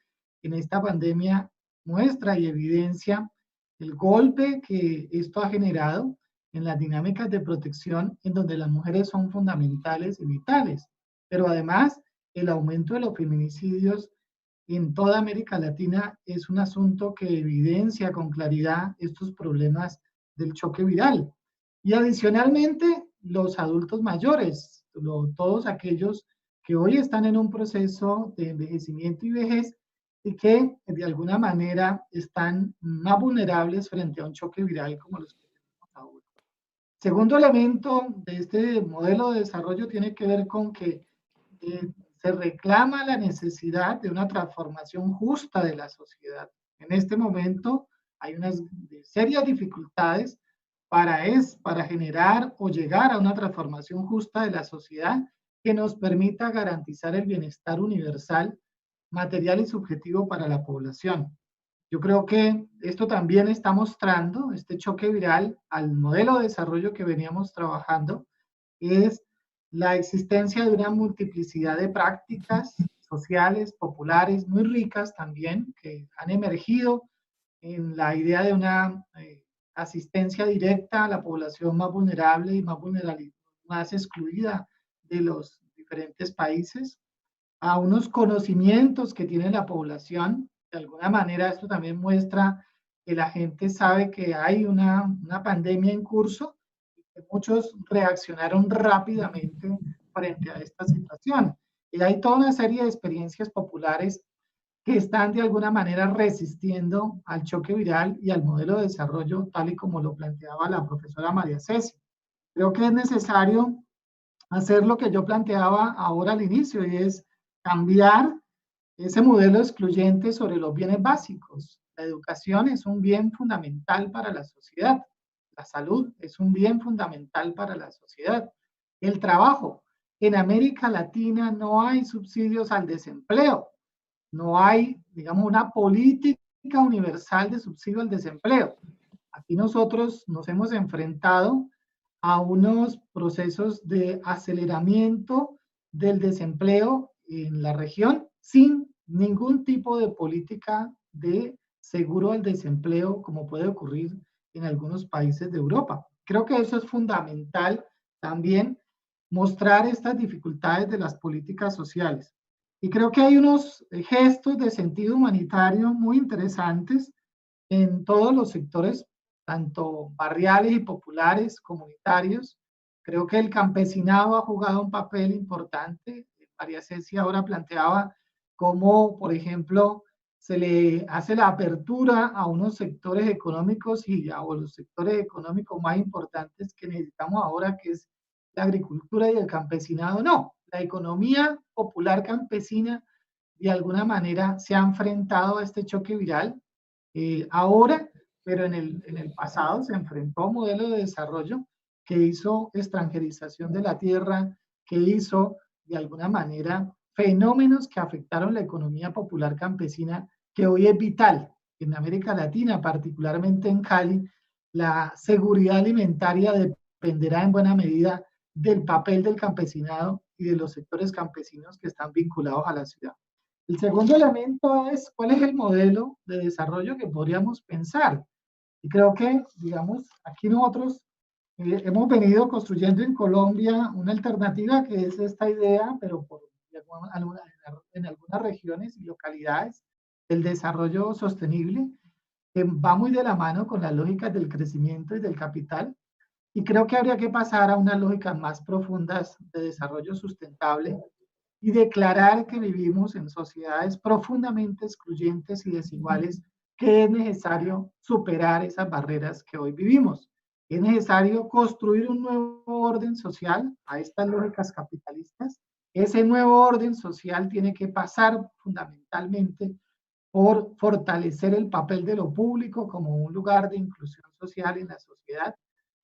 en esta pandemia muestra y evidencia el golpe que esto ha generado en las dinámicas de protección en donde las mujeres son fundamentales y vitales, pero además el aumento de los feminicidios en toda América Latina es un asunto que evidencia con claridad estos problemas del choque viral. Y adicionalmente, los adultos mayores, todos aquellos que hoy están en un proceso de envejecimiento y vejez y que de alguna manera están más vulnerables frente a un choque viral como los que tenemos ahora. Segundo elemento de este modelo de desarrollo tiene que ver con que se reclama la necesidad de una transformación justa de la sociedad. En este momento hay unas serias dificultades para generar o llegar a una transformación justa de la sociedad que nos permita garantizar el bienestar universal, material y subjetivo para la población. Yo creo que esto también está mostrando, este choque viral al modelo de desarrollo que veníamos trabajando, es la existencia de una multiplicidad de prácticas sociales, populares, muy ricas también, que han emergido en la idea de una asistencia directa a la población más vulnerable y más excluida de los diferentes países, a unos conocimientos que tiene la población. De alguna manera esto también muestra que la gente sabe que hay una pandemia en curso y que muchos reaccionaron rápidamente frente a esta situación. Y hay toda una serie de experiencias populares que están de alguna manera resistiendo al choque viral y al modelo de desarrollo tal y como lo planteaba la profesora María Ceci. Creo que es necesario hacer lo que yo planteaba ahora al inicio y es cambiar ese modelo excluyente sobre los bienes básicos. La educación es un bien fundamental para la sociedad. La salud es un bien fundamental para la sociedad. El trabajo. En América Latina no hay subsidios al desempleo. No hay, digamos, una política universal de subsidio al desempleo. Aquí nosotros nos hemos enfrentado a unos procesos de aceleramiento del desempleo en la región sin ningún tipo de política de seguro al desempleo como puede ocurrir en algunos países de Europa. Creo que eso es fundamental también, mostrar estas dificultades de las políticas sociales. Y creo que hay unos gestos de sentido humanitario muy interesantes en todos los sectores, tanto barriales y populares, comunitarios. Creo que el campesinado ha jugado un papel importante. María Ceci ahora planteaba cómo, por ejemplo, se le hace la apertura a unos sectores económicos y a los sectores económicos más importantes que necesitamos ahora, que es la agricultura y el campesinado. No, la economía popular campesina de alguna manera se ha enfrentado a este choque viral ahora, pero en el pasado se enfrentó a un modelo de desarrollo que hizo extranjerización de la tierra, que hizo de alguna manera fenómenos que afectaron la economía popular campesina, que hoy es vital en América Latina, particularmente en Cali. La seguridad alimentaria dependerá en buena medida del papel del campesinado y de los sectores campesinos que están vinculados a la ciudad. El segundo elemento es cuál es el modelo de desarrollo que podríamos pensar. Y creo que, digamos, aquí nosotros hemos venido construyendo en Colombia una alternativa que es esta idea, pero en algunas regiones y localidades, el desarrollo sostenible, que va muy de la mano con las lógicas del crecimiento y del capital, Y creo que habría que pasar a unas lógicas más profundas de desarrollo sustentable y declarar que vivimos en sociedades profundamente excluyentes y desiguales, que es necesario superar esas barreras que hoy vivimos. Es necesario construir un nuevo orden social a estas lógicas capitalistas. Ese nuevo orden social tiene que pasar fundamentalmente por fortalecer el papel de lo público como un lugar de inclusión social en la sociedad.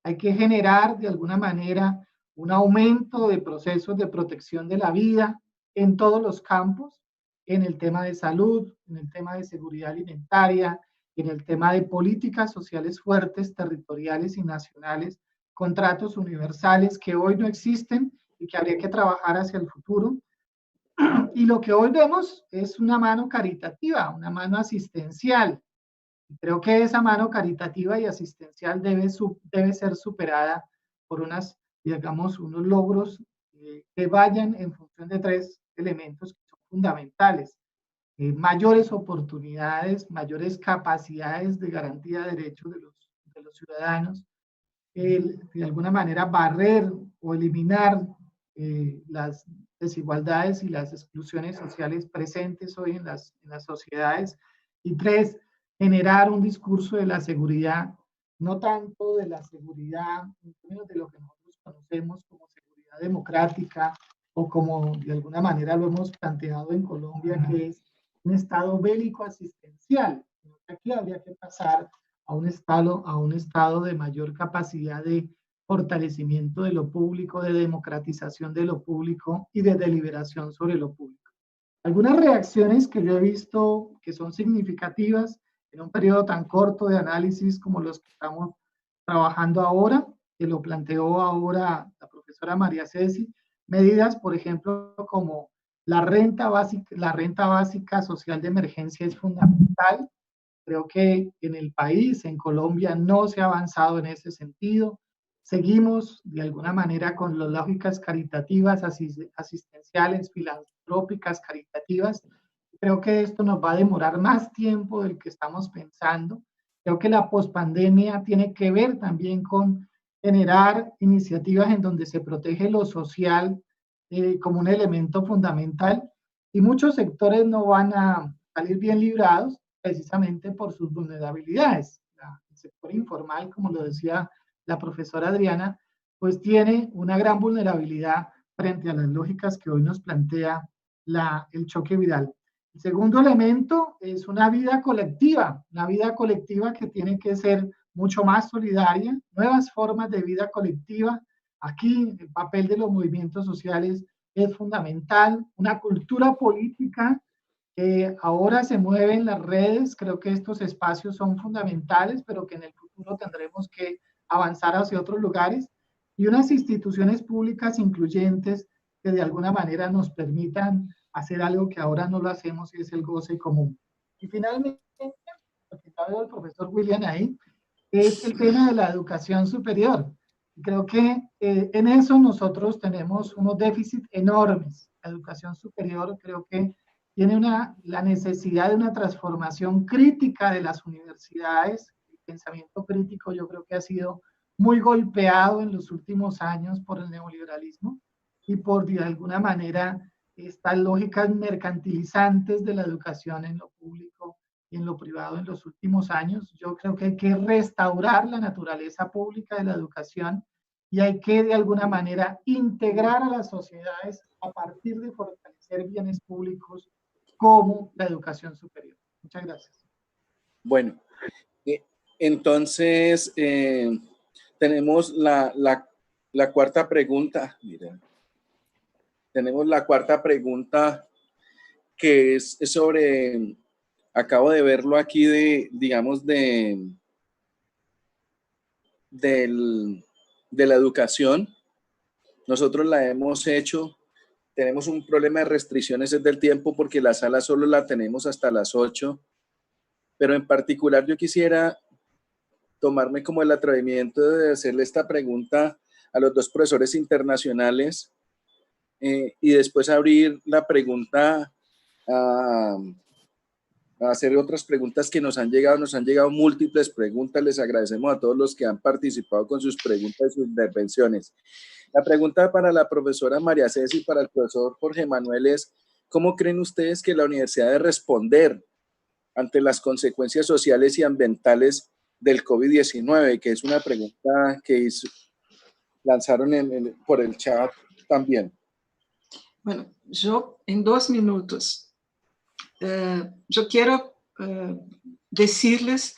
Hay que generar de alguna manera un aumento de procesos de protección de la vida en todos los campos, en el tema de salud, en el tema de seguridad alimentaria, en el tema de políticas sociales fuertes, territoriales y nacionales, contratos universales que hoy no existen y que habría que trabajar hacia el futuro. Y lo que hoy vemos es una mano caritativa, una mano asistencial. Creo que esa mano caritativa y asistencial debe ser superada por digamos, unos logros que vayan en función de tres elementos que son fundamentales. Mayores oportunidades, mayores capacidades de garantía de derechos de los ciudadanos, de alguna manera barrer o eliminar las desigualdades y las exclusiones sociales presentes hoy en las sociedades. Y tres, generar un discurso de la seguridad, no tanto de la seguridad en términos de lo que nosotros conocemos como seguridad democrática o como de alguna manera lo hemos planteado en Colombia, que es un estado bélico asistencial. Aquí habría que pasar a un estado de mayor capacidad de fortalecimiento de lo público, de democratización de lo público y de deliberación sobre lo público. Algunas reacciones que yo he visto que son significativas en un periodo tan corto de análisis como los que estamos trabajando ahora, que lo planteó ahora la profesora María Ceci, medidas, por ejemplo, como la renta básica social de emergencia es fundamental. Creo que en el país, en Colombia, no se ha avanzado en ese sentido. Seguimos de alguna manera con las lógicas caritativas, asistenciales, filantrópicas, caritativas. Creo que esto nos va a demorar más tiempo del que estamos pensando. Creo que la pospandemia tiene que ver también con generar iniciativas en donde se protege lo social como un elemento fundamental, y muchos sectores no van a salir bien librados precisamente por sus vulnerabilidades. El sector informal, como lo decía la profesora Adriana, pues tiene una gran vulnerabilidad frente a las lógicas que hoy nos plantea el choque viral. El segundo elemento es una vida colectiva que tiene que ser mucho más solidaria, nuevas formas de vida colectiva. Aquí el papel de los movimientos sociales es fundamental, una cultura política que ahora se mueve en las redes. Creo que estos espacios son fundamentales, pero que en el futuro tendremos que avanzar hacia otros lugares, y unas instituciones públicas incluyentes que de alguna manera nos permitan hacer algo que ahora no lo hacemos, y es el goce común. Y finalmente, porque ya veo al profesor William ahí, es el tema de la educación superior. Creo que en eso nosotros tenemos unos déficits enormes. La educación superior creo que tiene la necesidad de una transformación crítica de las universidades. El pensamiento crítico yo creo que ha sido muy golpeado en los últimos años por el neoliberalismo y por, de alguna manera, estas lógicas mercantilizantes de la educación en lo público y en lo privado en los últimos años. Yo creo que hay que restaurar la naturaleza pública de la educación y hay que, de alguna manera, integrar a las sociedades a partir de fortalecer bienes públicos como la educación superior. Muchas gracias. Bueno, entonces tenemos la cuarta pregunta. Mira, tenemos la cuarta pregunta, que es sobre, acabo de verlo aquí, digamos, de la educación. Nosotros la hemos hecho. Tenemos un problema de restricciones del tiempo porque la sala solo la tenemos hasta las 8, pero en particular yo quisiera tomarme como el atrevimiento de hacerle esta pregunta a los dos profesores internacionales y después abrir la pregunta a hacer otras preguntas que nos han llegado múltiples preguntas. Les agradecemos a todos los que han participado con sus preguntas y sus intervenciones. La pregunta para la profesora María Ceci y para el profesor Jorge Manuel es: ¿cómo creen ustedes que la universidad debe responder ante las consecuencias sociales y ambientales del COVID-19? Que es una pregunta que lanzaron por el chat también. Bueno, yo en 2 minutos, yo quiero decirles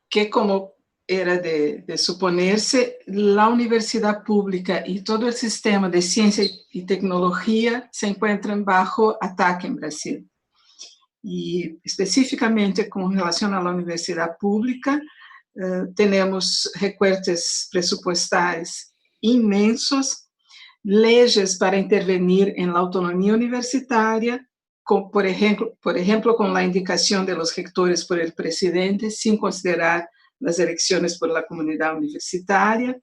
que, como era de suponerse, la universidad pública y todo el sistema de ciencia y tecnología se encuentran bajo ataque en Brasil. Y específicamente con relación a la universidad pública, tenemos recortes presupuestarios inmensos, leyes para intervenir en la autonomía universitaria, por ejemplo, con la indicación de los rectores por el presidente, sin considerar las elecciones por la comunidad universitaria,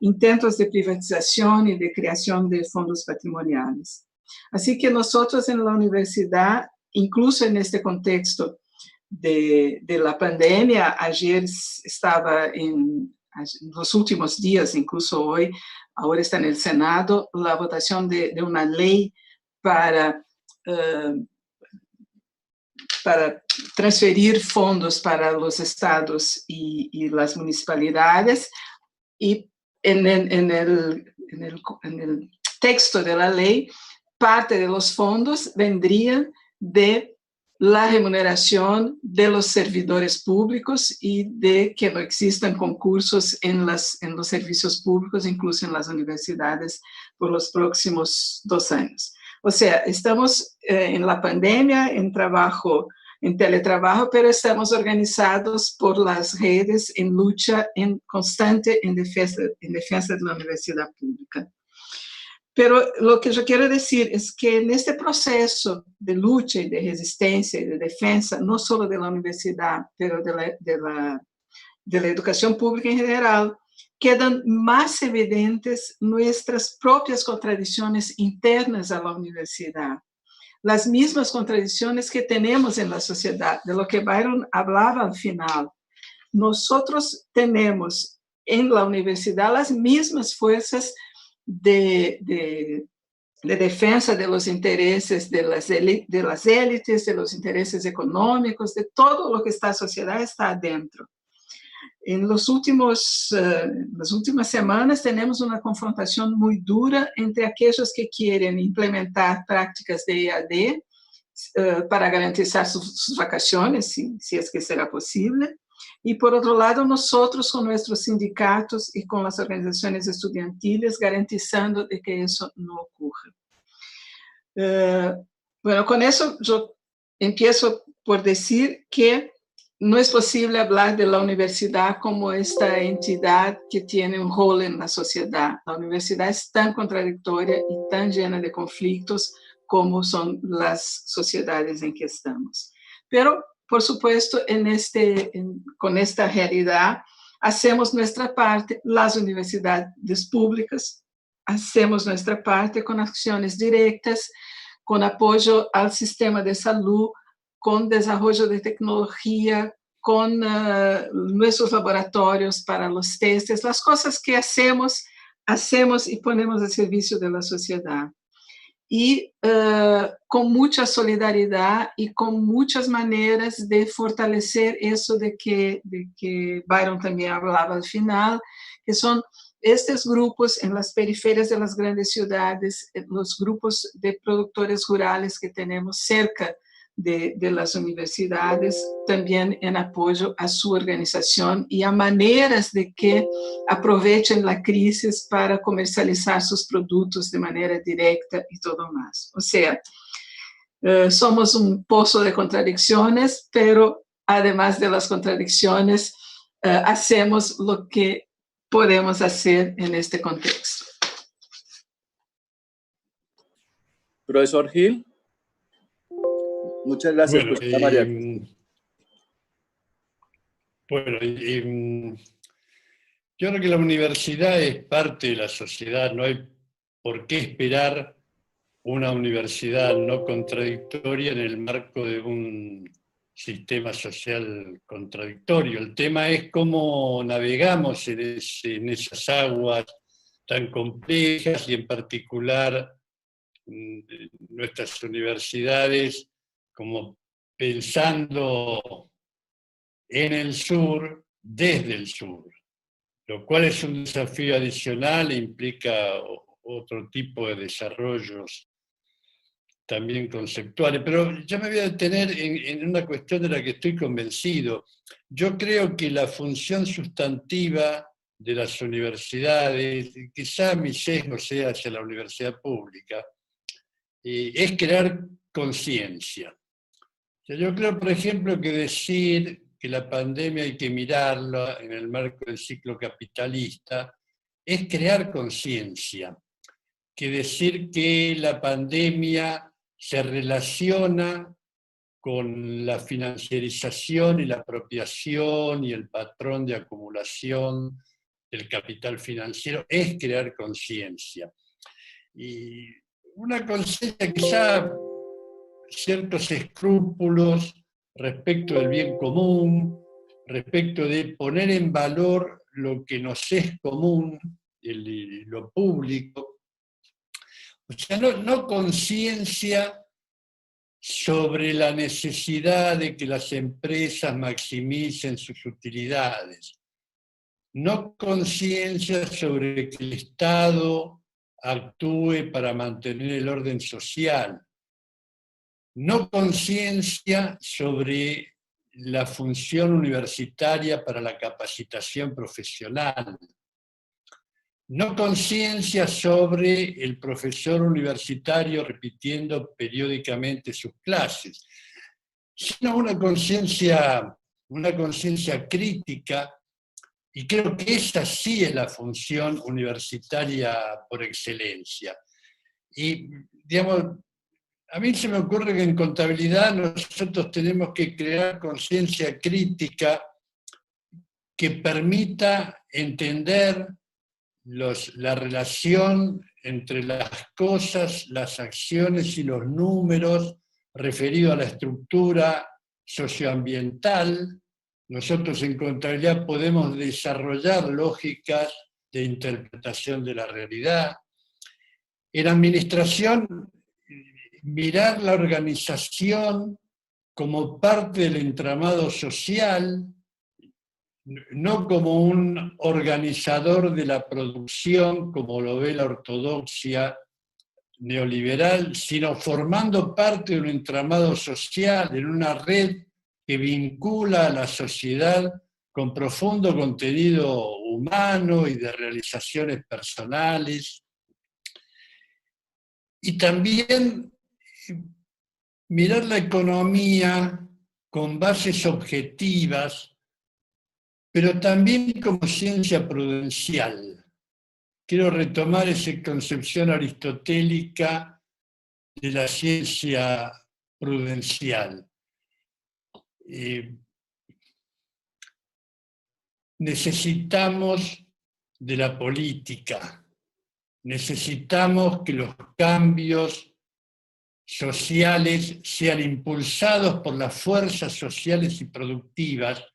intentos de privatización y de creación de fondos patrimoniales. Así que nosotros en la universidad, incluso en este contexto de la pandemia, ayer estaba en los últimos días, incluso hoy, ahora está en el Senado, la votación de una ley para transferir fondos para los estados y las municipalidades, y en el texto de la ley, parte de los fondos vendrían de la remuneración de los servidores públicos y de que no existan concursos en los servicios públicos, incluso en las universidades, por los próximos 2 años. O sea, estamos en la pandemia, en teletrabajo, pero estamos organizados por las redes en lucha constante en defensa de la universidad pública. Pero lo que yo quiero decir es que en este proceso de lucha y de resistencia y de defensa, no solo de la universidad, pero de la educación pública en general, quedan más evidentes nuestras propias contradicciones internas a la universidad. Las mismas contradicciones que tenemos en la sociedad, de lo que Byron hablaba al final. Nosotros tenemos en la universidad las mismas fuerzas de defensa de los intereses de las élites, de los intereses económicos, de todo lo que está en la sociedad está adentro. En las últimas semanas tenemos una confrontación muy dura entre aquellos que quieren implementar prácticas de EAD para garantizar sus vacaciones, si es que será posible. Y por otro lado, nosotros con nuestros sindicatos y con las organizaciones estudiantiles garantizando de que eso no ocurra. Bueno, con eso yo empiezo por decir que no es posible hablar de la universidad como esta entidad que tiene un rol en la sociedad. La universidad es tan contradictoria y tan llena de conflictos como son las sociedades en que estamos. Pero, por supuesto, con esta realidad, hacemos nuestra parte, las universidades públicas, hacemos nuestra parte con acciones directas, con apoyo al sistema de salud, con desarrollo de tecnología, con nuestros laboratorios para los testes, las cosas que hacemos y ponemos a servicio de la sociedad. Y con mucha solidaridad y con muchas maneras de fortalecer eso de que Byron también hablaba al final, que son estos grupos en las periferias de las grandes ciudades, los grupos de productores rurales que tenemos cerca de las universidades, también en apoyo a su organización y a maneras de que aprovechen la crisis para comercializar sus productos de manera directa y todo más. O sea, somos un pozo de contradicciones, pero además de las contradicciones, hacemos lo que podemos hacer en este contexto. Profesor Gil. Muchas gracias, bueno, María. Yo creo que la universidad es parte de la sociedad, no hay por qué esperar una universidad no contradictoria en el marco de un sistema social contradictorio. El tema es cómo navegamos en esas aguas tan complejas y en particular nuestras universidades como pensando en el sur, desde el sur, lo cual es un desafío adicional e implica otro tipo de desarrollos también conceptuales. Pero yo me voy a detener en una cuestión de la que estoy convencido. Yo creo que la función sustantiva de las universidades, quizá mi sesgo sea hacia la universidad pública, es crear conciencia. O sea, yo creo, por ejemplo, que decir que la pandemia hay que mirarla en el marco del ciclo capitalista es crear conciencia, que decir que la pandemia se relaciona con la financiarización y la apropiación y el patrón de acumulación del capital financiero es crear conciencia. Y una conciencia quizá ciertos escrúpulos respecto del bien común, respecto de poner en valor lo que nos es común, lo público. O sea, no conciencia sobre la necesidad de que las empresas maximicen sus utilidades, no conciencia sobre que el Estado actúe para mantener el orden social, no conciencia sobre la función universitaria para la capacitación profesional, no conciencia sobre el profesor universitario repitiendo periódicamente sus clases, sino una conciencia crítica, y creo que esa sí es la función universitaria por excelencia. Y, digamos, a mí se me ocurre que en contabilidad nosotros tenemos que crear conciencia crítica que permita entender la relación entre las cosas, las acciones y los números referido a la estructura socioambiental. Nosotros en contabilidad podemos desarrollar lógicas de interpretación de la realidad. En administración, mirar la organización como parte del entramado social, no como un organizador de la producción, como lo ve la ortodoxia neoliberal, sino formando parte de un entramado social, en una red que vincula a la sociedad con profundo contenido humano y de realizaciones personales. Y también mirar la economía con bases objetivas, pero también como ciencia prudencial. Quiero retomar esa concepción aristotélica de la ciencia prudencial. Necesitamos de la política, necesitamos que los cambios sociales sean impulsados por las fuerzas sociales y productivas,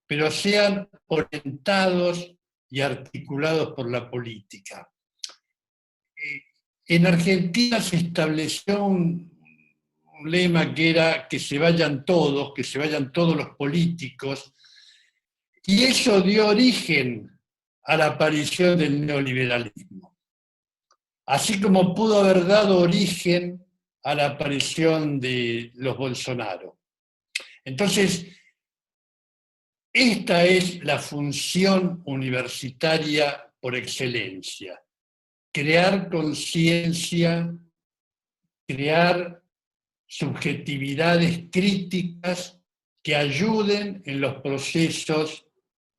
pero sean orientados y articulados por la política. En Argentina se estableció un lema que era que se vayan todos los políticos, y eso dio origen a la aparición del neoliberalismo, así como pudo haber dado origen a la aparición de los Bolsonaro. Entonces, esta es la función universitaria por excelencia: crear conciencia, crear subjetividades críticas que ayuden en los procesos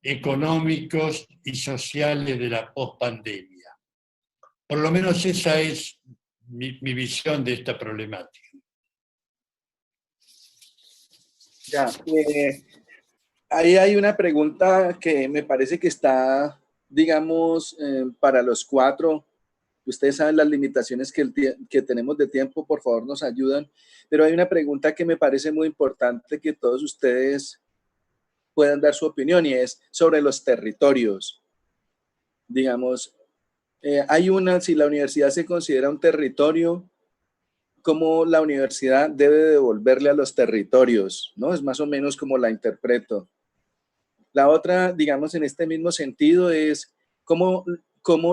económicos y sociales de la pospandemia. Por lo menos esa es mi visión de esta problemática. Ya, ahí hay una pregunta que me parece que está, digamos, para los cuatro, Ustedes saben las limitaciones que tenemos de tiempo, por favor nos ayudan. Pero hay una pregunta que me parece muy importante que todos ustedes puedan dar su opinión y es sobre los territorios. Digamos, si la universidad se considera un territorio, ¿cómo la universidad debe devolverle a los territorios? ¿No? Es más o menos como la interpreto. La otra, digamos, en este mismo sentido es cómo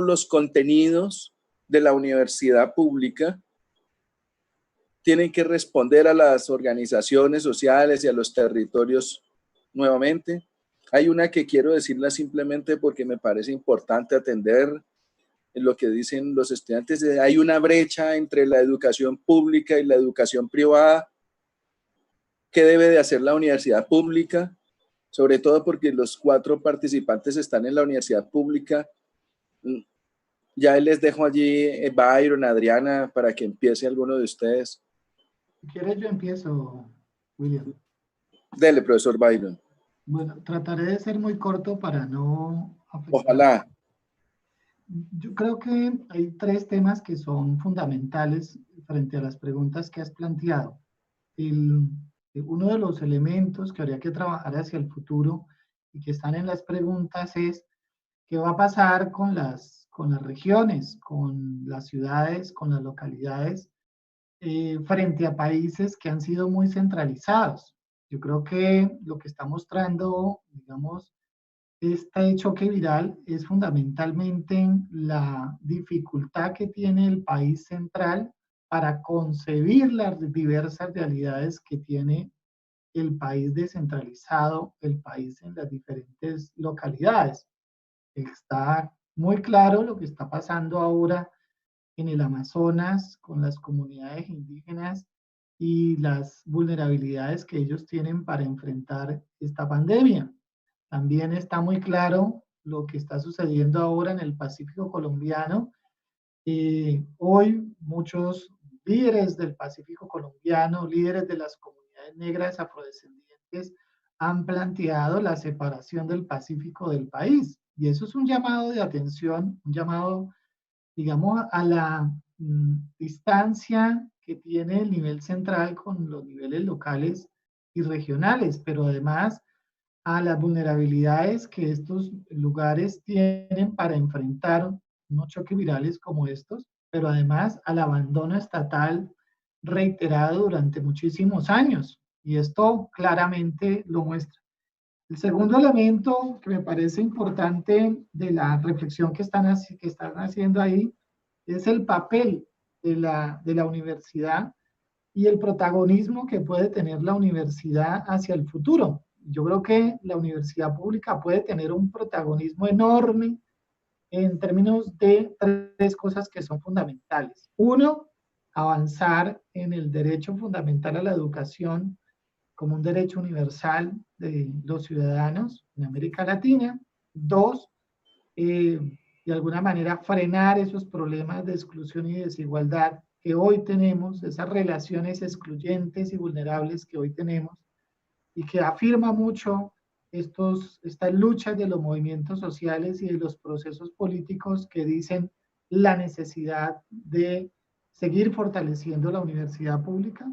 los contenidos de la universidad pública tienen que responder a las organizaciones sociales y a los territorios nuevamente. Hay una que quiero decirla simplemente porque me parece importante atender lo que dicen los estudiantes. Hay una brecha entre la educación pública y la educación privada. ¿Qué debe de hacer la universidad pública? Sobre todo porque los 4 participantes están en la universidad pública. Ya les dejo allí Byron, Adriana, para que empiece alguno de ustedes. Si quieres yo empiezo, William. Dele, profesor Byron. Bueno, trataré de ser muy corto para no afectar. Ojalá. Yo creo que hay 3 temas que son fundamentales frente a las preguntas que has planteado. Uno de los elementos que habría que trabajar hacia el futuro y que están en las preguntas es qué va a pasar con las regiones, con las ciudades, con las localidades, frente a países que han sido muy centralizados. Yo creo que lo que está mostrando, digamos, este choque viral es fundamentalmente la dificultad que tiene el país central para concebir las diversas realidades que tiene el país descentralizado, el país en las diferentes localidades. Está muy claro lo que está pasando ahora en el Amazonas con las comunidades indígenas y las vulnerabilidades que ellos tienen para enfrentar esta pandemia. También está muy claro lo que está sucediendo ahora en el Pacífico colombiano. Hoy muchos líderes del Pacífico colombiano, líderes de las comunidades negras afrodescendientes, han planteado la separación del Pacífico del país. Y eso es un llamado de atención, un llamado, digamos, a la distancia que tiene el nivel central con los niveles locales y regionales, pero además a las vulnerabilidades que estos lugares tienen para enfrentar unos choques virales como estos, pero además al abandono estatal reiterado durante muchísimos años. Y esto claramente lo muestra. El segundo elemento que me parece importante de la reflexión que están haciendo ahí es el papel de la universidad y el protagonismo que puede tener la universidad hacia el futuro. Yo creo que la universidad pública puede tener un protagonismo enorme en términos de 3 cosas que son fundamentales. 1, avanzar en el derecho fundamental a la educación como un derecho universal de los ciudadanos en América Latina. 2, de alguna manera frenar esos problemas de exclusión y desigualdad que hoy tenemos, esas relaciones excluyentes y vulnerables que hoy tenemos, y que afirma mucho estas luchas de los movimientos sociales y de los procesos políticos que dicen la necesidad de seguir fortaleciendo la universidad pública.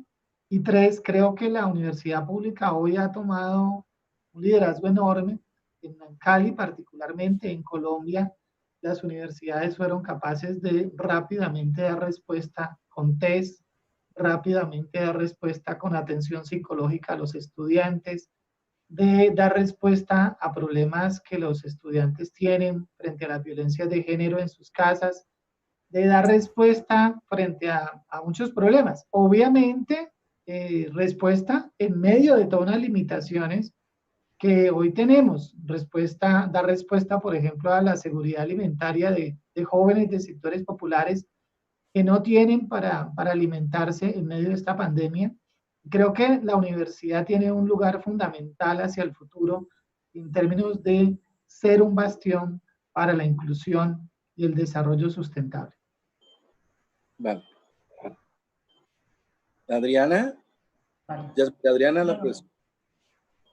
Y 3, creo que la universidad pública hoy ha tomado un liderazgo enorme, en Cali particularmente, en Colombia, las universidades fueron capaces de rápidamente dar respuesta con test, rápidamente dar respuesta con atención psicológica a los estudiantes, de dar respuesta a problemas que los estudiantes tienen frente a las violencias de género en sus casas, de dar respuesta frente a muchos problemas. Obviamente, respuesta en medio de todas las limitaciones que hoy tenemos. Dar respuesta, por ejemplo, a la seguridad alimentaria de jóvenes de sectores populares que no tienen para alimentarse en medio de esta pandemia. Creo que la universidad tiene un lugar fundamental hacia el futuro en términos de ser un bastión para la inclusión y el desarrollo sustentable. Vale. Adriana. Vale. Adriana, la pues.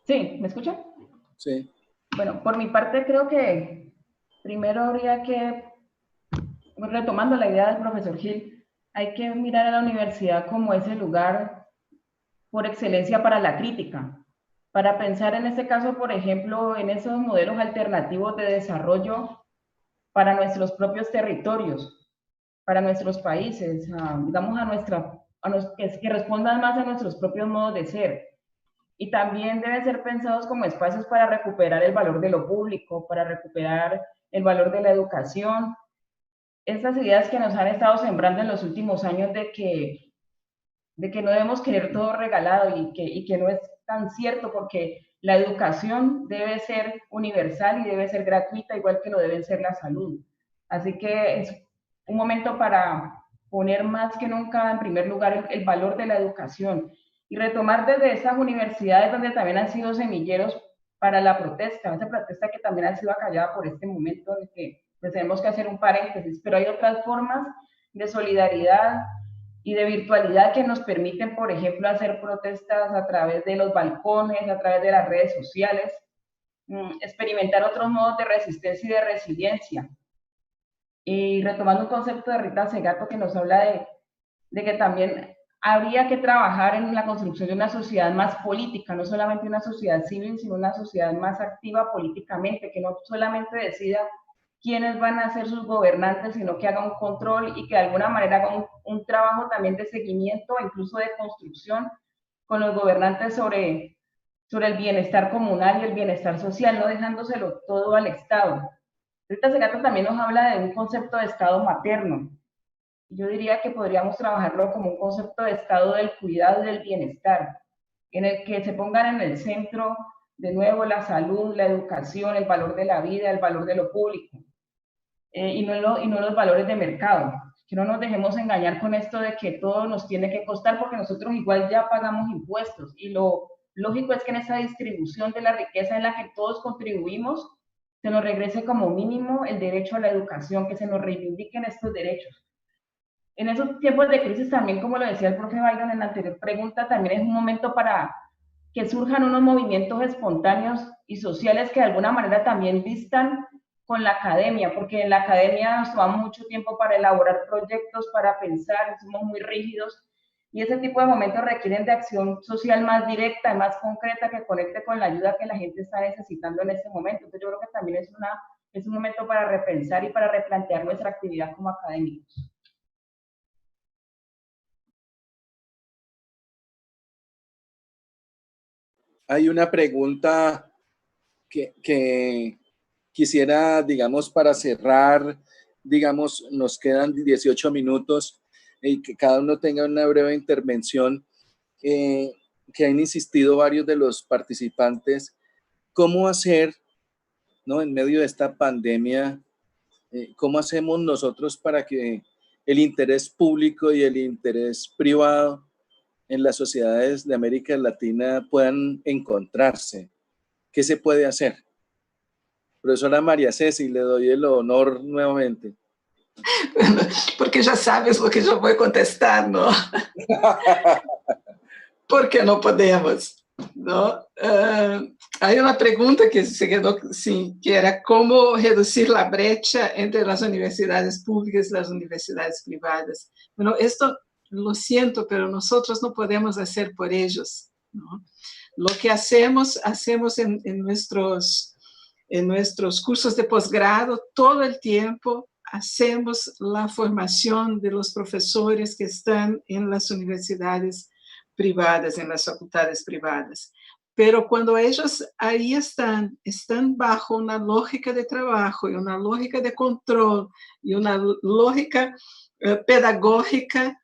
Sí, ¿me escuchan? Sí. Bueno, por mi parte creo que primero habría que retomando la idea del profesor Gil, hay que mirar a la universidad como ese lugar por excelencia para la crítica, para pensar en este caso, por ejemplo, en esos modelos alternativos de desarrollo para nuestros propios territorios, para nuestros países, digamos que respondan más a nuestros propios modos de ser. Y también deben ser pensados como espacios para recuperar el valor de lo público, para recuperar el valor de la educación. Estas ideas que nos han estado sembrando en los últimos años de que no debemos querer todo regalado y que no es tan cierto, porque la educación debe ser universal y debe ser gratuita, igual que lo deben ser la salud. Así que es un momento para poner más que nunca en primer lugar el valor de la educación y retomar desde esas universidades donde también han sido semilleros para la protesta, esa protesta que también ha sido acallada por este momento en el que pues, tenemos que hacer un paréntesis, pero hay otras formas de solidaridad y de virtualidad que nos permiten, por ejemplo, hacer protestas a través de los balcones, a través de las redes sociales, experimentar otros modos de resistencia y de resiliencia. Y retomando un concepto de Rita Segato que nos habla de que también habría que trabajar en la construcción de una sociedad más política, no solamente una sociedad civil, sino una sociedad más activa políticamente, que no solamente decida quiénes van a ser sus gobernantes, sino que haga un control y que de alguna manera haga un trabajo también de seguimiento, incluso de construcción con los gobernantes sobre el bienestar comunal y el bienestar social, no dejándoselo todo al Estado. Rita Segato también nos habla de un concepto de Estado materno. Yo diría que podríamos trabajarlo como un concepto de Estado del cuidado y del bienestar, en el que se pongan en el centro de nuevo la salud, la educación, el valor de la vida, el valor de lo público, y no los valores de mercado. Que no nos dejemos engañar con esto de que todo nos tiene que costar, porque nosotros igual ya pagamos impuestos, y lo lógico es que en esa distribución de la riqueza en la que todos contribuimos, se nos regrese como mínimo el derecho a la educación, que se nos reivindiquen estos derechos. En esos tiempos de crisis también, como lo decía el profe Byron en la anterior pregunta, también es un momento para que surjan unos movimientos espontáneos y sociales que de alguna manera también distan con la academia, porque en la academia nos tomamos mucho tiempo para elaborar proyectos, para pensar, somos muy rígidos, y ese tipo de momentos requieren de acción social más directa y más concreta que conecte con la ayuda que la gente está necesitando en este momento. Entonces yo creo que también es un momento para repensar y para replantear nuestra actividad como académicos. Hay una pregunta que quisiera, digamos, para cerrar, digamos, nos quedan 18 minutos y que cada uno tenga una breve intervención, que han insistido varios de los participantes, ¿cómo hacer, ¿no? En medio de esta pandemia, cómo hacemos nosotros para que el interés público y el interés privado en las sociedades de América Latina puedan encontrarse? ¿Qué se puede hacer? Profesora María Ceci, le doy el honor nuevamente. Porque ya sabes lo que yo voy a contestar, ¿no? Porque no podemos, ¿no? Hay una pregunta que se quedó sin, que era cómo reducir la brecha entre las universidades públicas y las universidades privadas. Bueno, esto lo siento, pero nosotros no podemos hacer por ellos, ¿no? Lo que hacemos en nuestros cursos de posgrado todo el tiempo. Hacemos la formación de los profesores que están en las universidades privadas, en las facultades privadas. Pero cuando ellos ahí están bajo una lógica de trabajo y una lógica de control y una lógica pedagógica,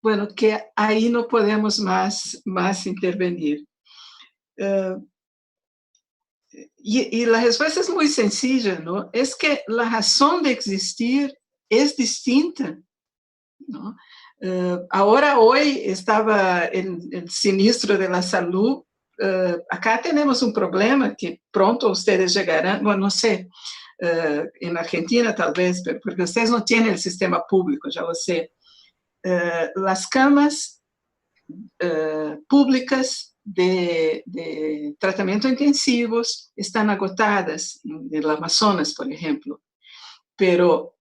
bueno, que ahí no podemos más intervenir. Y la respuesta es muy sencilla, ¿no? Es que la razón de existir es distinta, ¿no? Ahora, hoy estaba el ministro de la Salud. Acá tenemos un problema que pronto ustedes llegarán, bueno, no sé, en Argentina tal vez, pero porque ustedes no tienen el sistema público, ya lo sé. Las camas públicas de tratamiento intensivos están agotadas en el Amazonas, por ejemplo, pero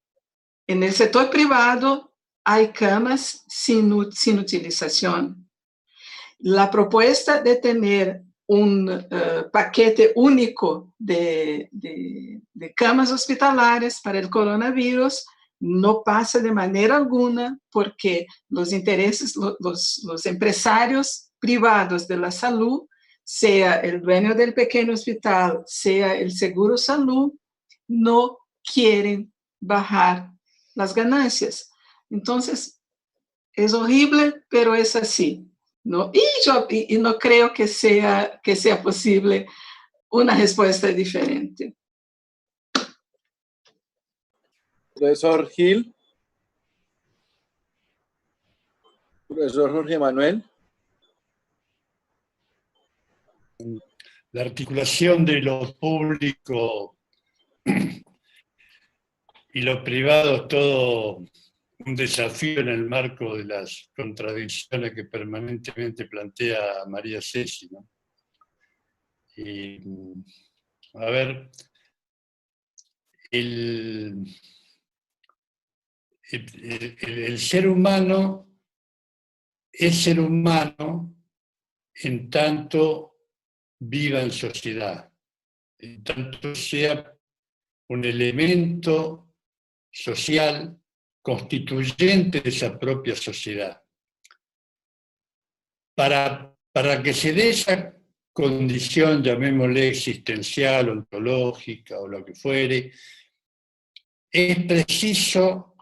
En el sector privado hay camas sin utilización. La propuesta de tener un paquete único de camas hospitalarias para el coronavirus no pasa de manera alguna porque los intereses, los empresarios privados de la salud, sea el dueño del pequeño hospital, sea el Seguro Salud, no quieren bajar las ganancias. Entonces, es horrible, pero es así, ¿no? Y no creo que sea posible una respuesta diferente. Profesor Gil. Profesor Jorge Manuel. La articulación de lo público y lo privado es todo un desafío en el marco de las contradicciones que permanentemente plantea María Ceci, ¿no? Y, a ver, el ser humano es ser humano en tanto viva en sociedad, en tanto sea un elemento social constituyente de esa propia sociedad. Para que se dé esa condición, llamémosle existencial, ontológica o lo que fuere, es preciso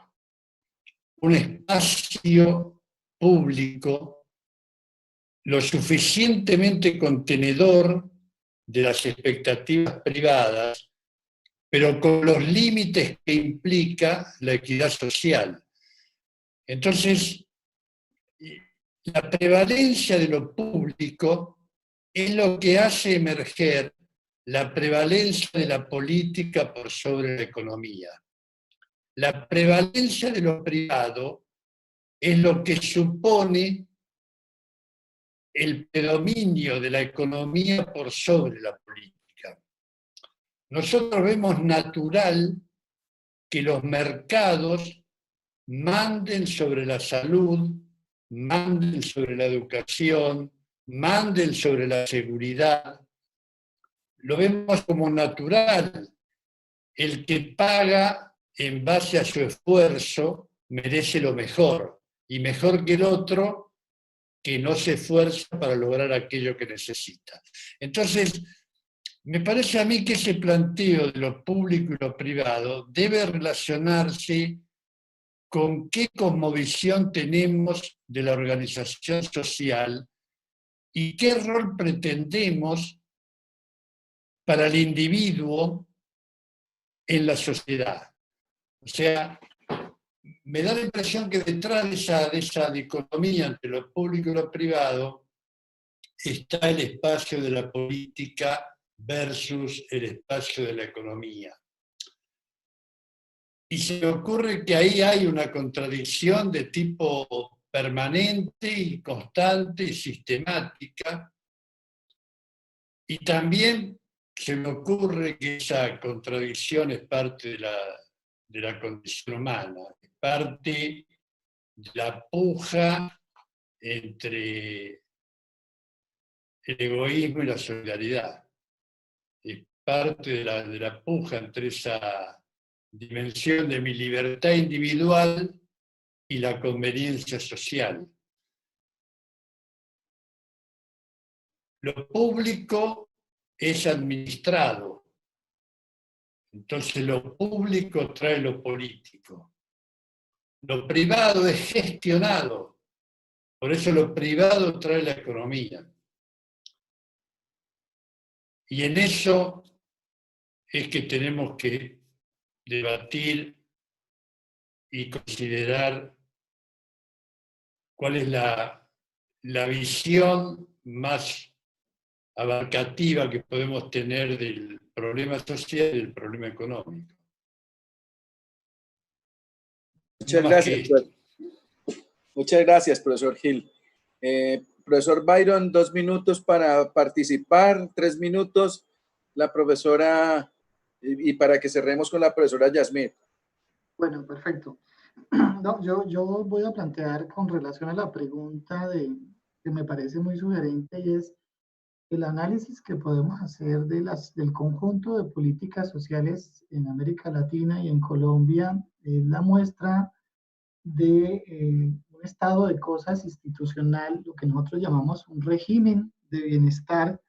un espacio público lo suficientemente contenedor de las expectativas privadas, pero con los límites que implica la equidad social. Entonces, la prevalencia de lo público es lo que hace emerger la prevalencia de la política por sobre la economía. La prevalencia de lo privado es lo que supone el predominio de la economía por sobre la política. Nosotros vemos natural que los mercados manden sobre la salud, manden sobre la educación, manden sobre la seguridad. Lo vemos como natural. El que paga en base a su esfuerzo merece lo mejor, y mejor que el otro que no se esfuerza para lograr aquello que necesita. Entonces, me parece a mí que ese planteo de lo público y lo privado debe relacionarse con qué cosmovisión tenemos de la organización social y qué rol pretendemos para el individuo en la sociedad. O sea, me da la impresión que detrás de esa dicotomía entre lo público y lo privado está el espacio de la política versus el espacio de la economía. Y se me ocurre que ahí hay una contradicción de tipo permanente y constante y sistemática. Y también se me ocurre que esa contradicción es parte de la condición humana, es parte de la puja entre el egoísmo y la solidaridad. Es parte de la puja entre esa dimensión de mi libertad individual y la conveniencia social. Lo público es administrado, entonces lo público trae lo político. Lo privado es gestionado, por eso lo privado trae la economía. Y en eso es que tenemos que debatir y considerar cuál es la visión más abarcativa que podemos tener del problema social y del problema económico. Muchas gracias. Muchas gracias, profesor Gil. Profesor Byron, 2 minutos para participar, 3 minutos la profesora, y para que cerremos con la profesora Yasmín. Bueno, perfecto. No, yo voy a plantear con relación a la pregunta que me parece muy sugerente, y es el análisis que podemos hacer del conjunto de políticas sociales en América Latina y en Colombia, es la muestra de un estado de cosas institucional, lo que nosotros llamamos un régimen de bienestar,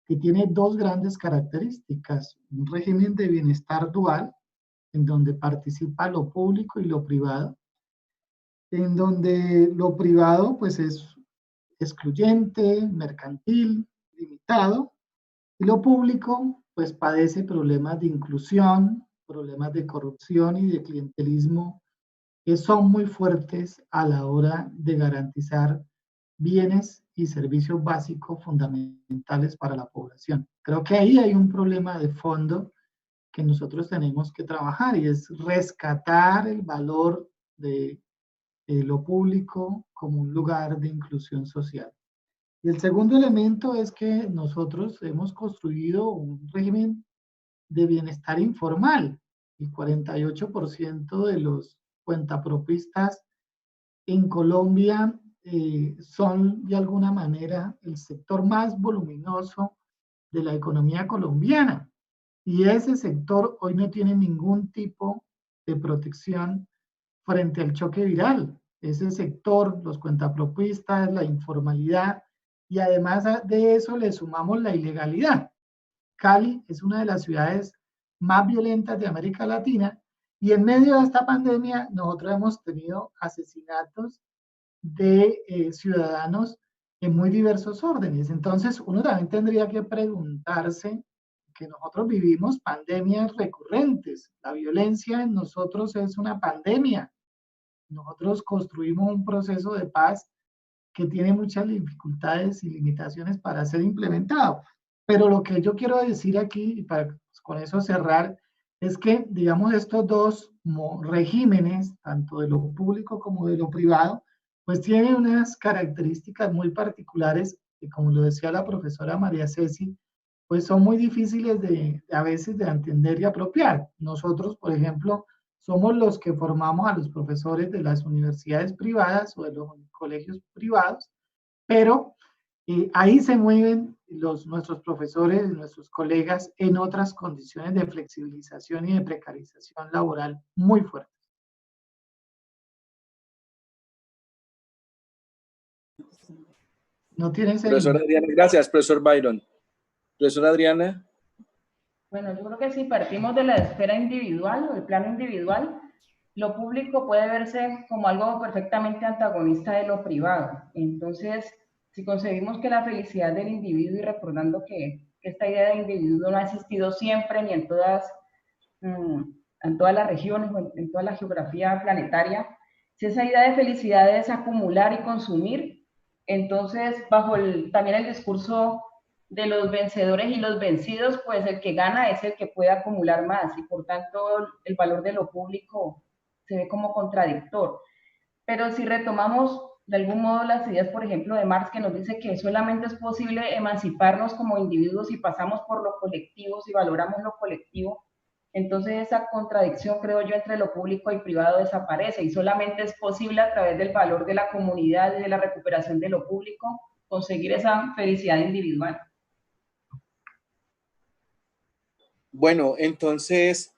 que tiene dos grandes características: un régimen de bienestar dual, en donde participa lo público y lo privado, en donde lo privado pues es excluyente, mercantil, limitado, y lo público pues padece problemas de inclusión, problemas de corrupción y de clientelismo que son muy fuertes a la hora de garantizar bienes y servicios básicos fundamentales para la población. Creo que ahí hay un problema de fondo que nosotros tenemos que trabajar, y es rescatar el valor de lo público como un lugar de inclusión social. Y el segundo elemento es que nosotros hemos construido un régimen de bienestar informal. El 48% de los cuentapropistas en Colombia son de alguna manera el sector más voluminoso de la economía colombiana. Y ese sector hoy no tiene ningún tipo de protección frente al choque viral. Ese sector, los cuentapropistas, la informalidad, y además de eso le sumamos la ilegalidad. Cali es una de las ciudades más violentas de América Latina, y en medio de esta pandemia nosotros hemos tenido asesinatos de ciudadanos en muy diversos órdenes. Entonces uno también tendría que preguntarse que nosotros vivimos pandemias recurrentes. La violencia en nosotros es una pandemia. Nosotros construimos un proceso de paz que tiene muchas dificultades y limitaciones para ser implementado. Pero lo que yo quiero decir aquí, y para pues, con eso cerrar, es que, digamos, estos dos regímenes, tanto de lo público como de lo privado, pues tienen unas características muy particulares que, como lo decía la profesora María Ceci, pues son muy difíciles a veces de entender y apropiar. Nosotros, por ejemplo, somos los que formamos a los profesores de las universidades privadas o de los colegios privados, pero ahí se mueven nuestros profesores, nuestros colegas en otras condiciones de flexibilización y de precarización laboral muy fuertes. No tienen Profesora Adriana, gracias, profesor Byron. Profesora Adriana. Bueno, yo creo que si partimos de la esfera individual o del plano individual, lo público puede verse como algo perfectamente antagonista de lo privado. Entonces, si concebimos que la felicidad del individuo, y recordando que esta idea de individuo no ha existido siempre ni en todas las regiones o en toda la geografía planetaria, si esa idea de felicidad es acumular y consumir, entonces bajo también el discurso de los vencedores y los vencidos, pues el que gana es el que puede acumular más, y por tanto el valor de lo público se ve como contradictor. Pero si retomamos de algún modo las ideas, por ejemplo, de Marx, que nos dice que solamente es posible emanciparnos como individuos si pasamos por lo colectivo, si valoramos lo colectivo, entonces esa contradicción, creo yo, entre lo público y privado desaparece, y solamente es posible a través del valor de la comunidad y de la recuperación de lo público conseguir esa felicidad individual. Bueno, entonces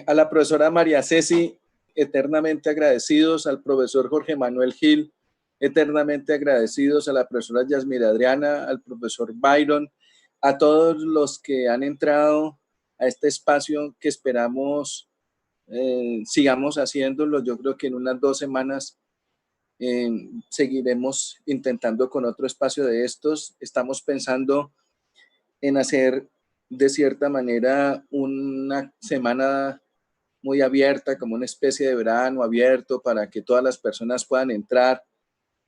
a la profesora María Ceci, eternamente agradecidos, al profesor Jorge Manuel Gil, eternamente agradecidos, a la profesora Yasmira Adriana, al profesor Byron, a todos los que han entrado a este espacio que esperamos sigamos haciéndolo. Yo creo que en unas 2 semanas seguiremos intentando con otro espacio de estos. Estamos pensando en hacer de cierta manera una semana muy abierta, como una especie de verano abierto para que todas las personas puedan entrar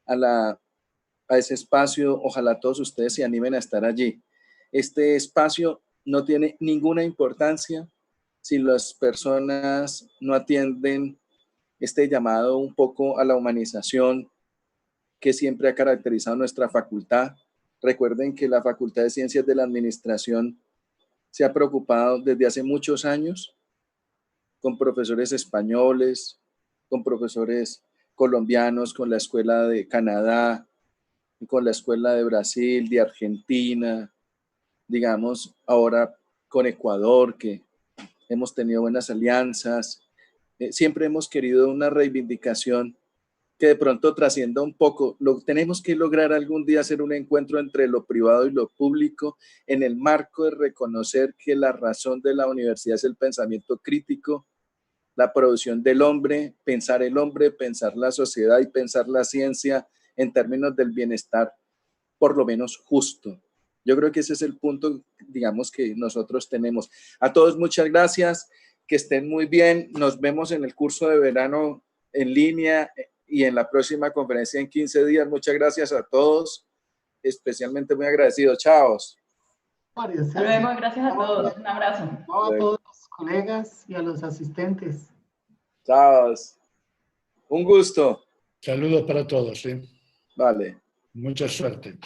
a ese espacio. Ojalá todos ustedes se animen a estar allí. Este espacio no tiene ninguna importancia si las personas no atienden este llamado un poco a la humanización que siempre ha caracterizado nuestra facultad. Recuerden que la Facultad de Ciencias de la Administración se ha preocupado desde hace muchos años con profesores españoles, con profesores colombianos, con la Escuela de Canadá, con la Escuela de Brasil, de Argentina, digamos, ahora con Ecuador, que hemos tenido buenas alianzas. Siempre hemos querido una reivindicación que de pronto trascienda un poco. Tenemos que lograr algún día hacer un encuentro entre lo privado y lo público en el marco de reconocer que la razón de la universidad es el pensamiento crítico, la producción del hombre, pensar la sociedad y pensar la ciencia en términos del bienestar, por lo menos justo. Yo creo que ese es el punto, digamos, que nosotros tenemos. A todos muchas gracias, que estén muy bien. Nos vemos en el curso de verano en línea y en la próxima conferencia en 15 días. Muchas gracias a todos, especialmente muy agradecido. Chao. Hasta luego, gracias a todos. Un abrazo. Chao a todos los colegas y a los asistentes. Chao. Un gusto. Saludos para todos, ¿sí? Vale. Mucha suerte.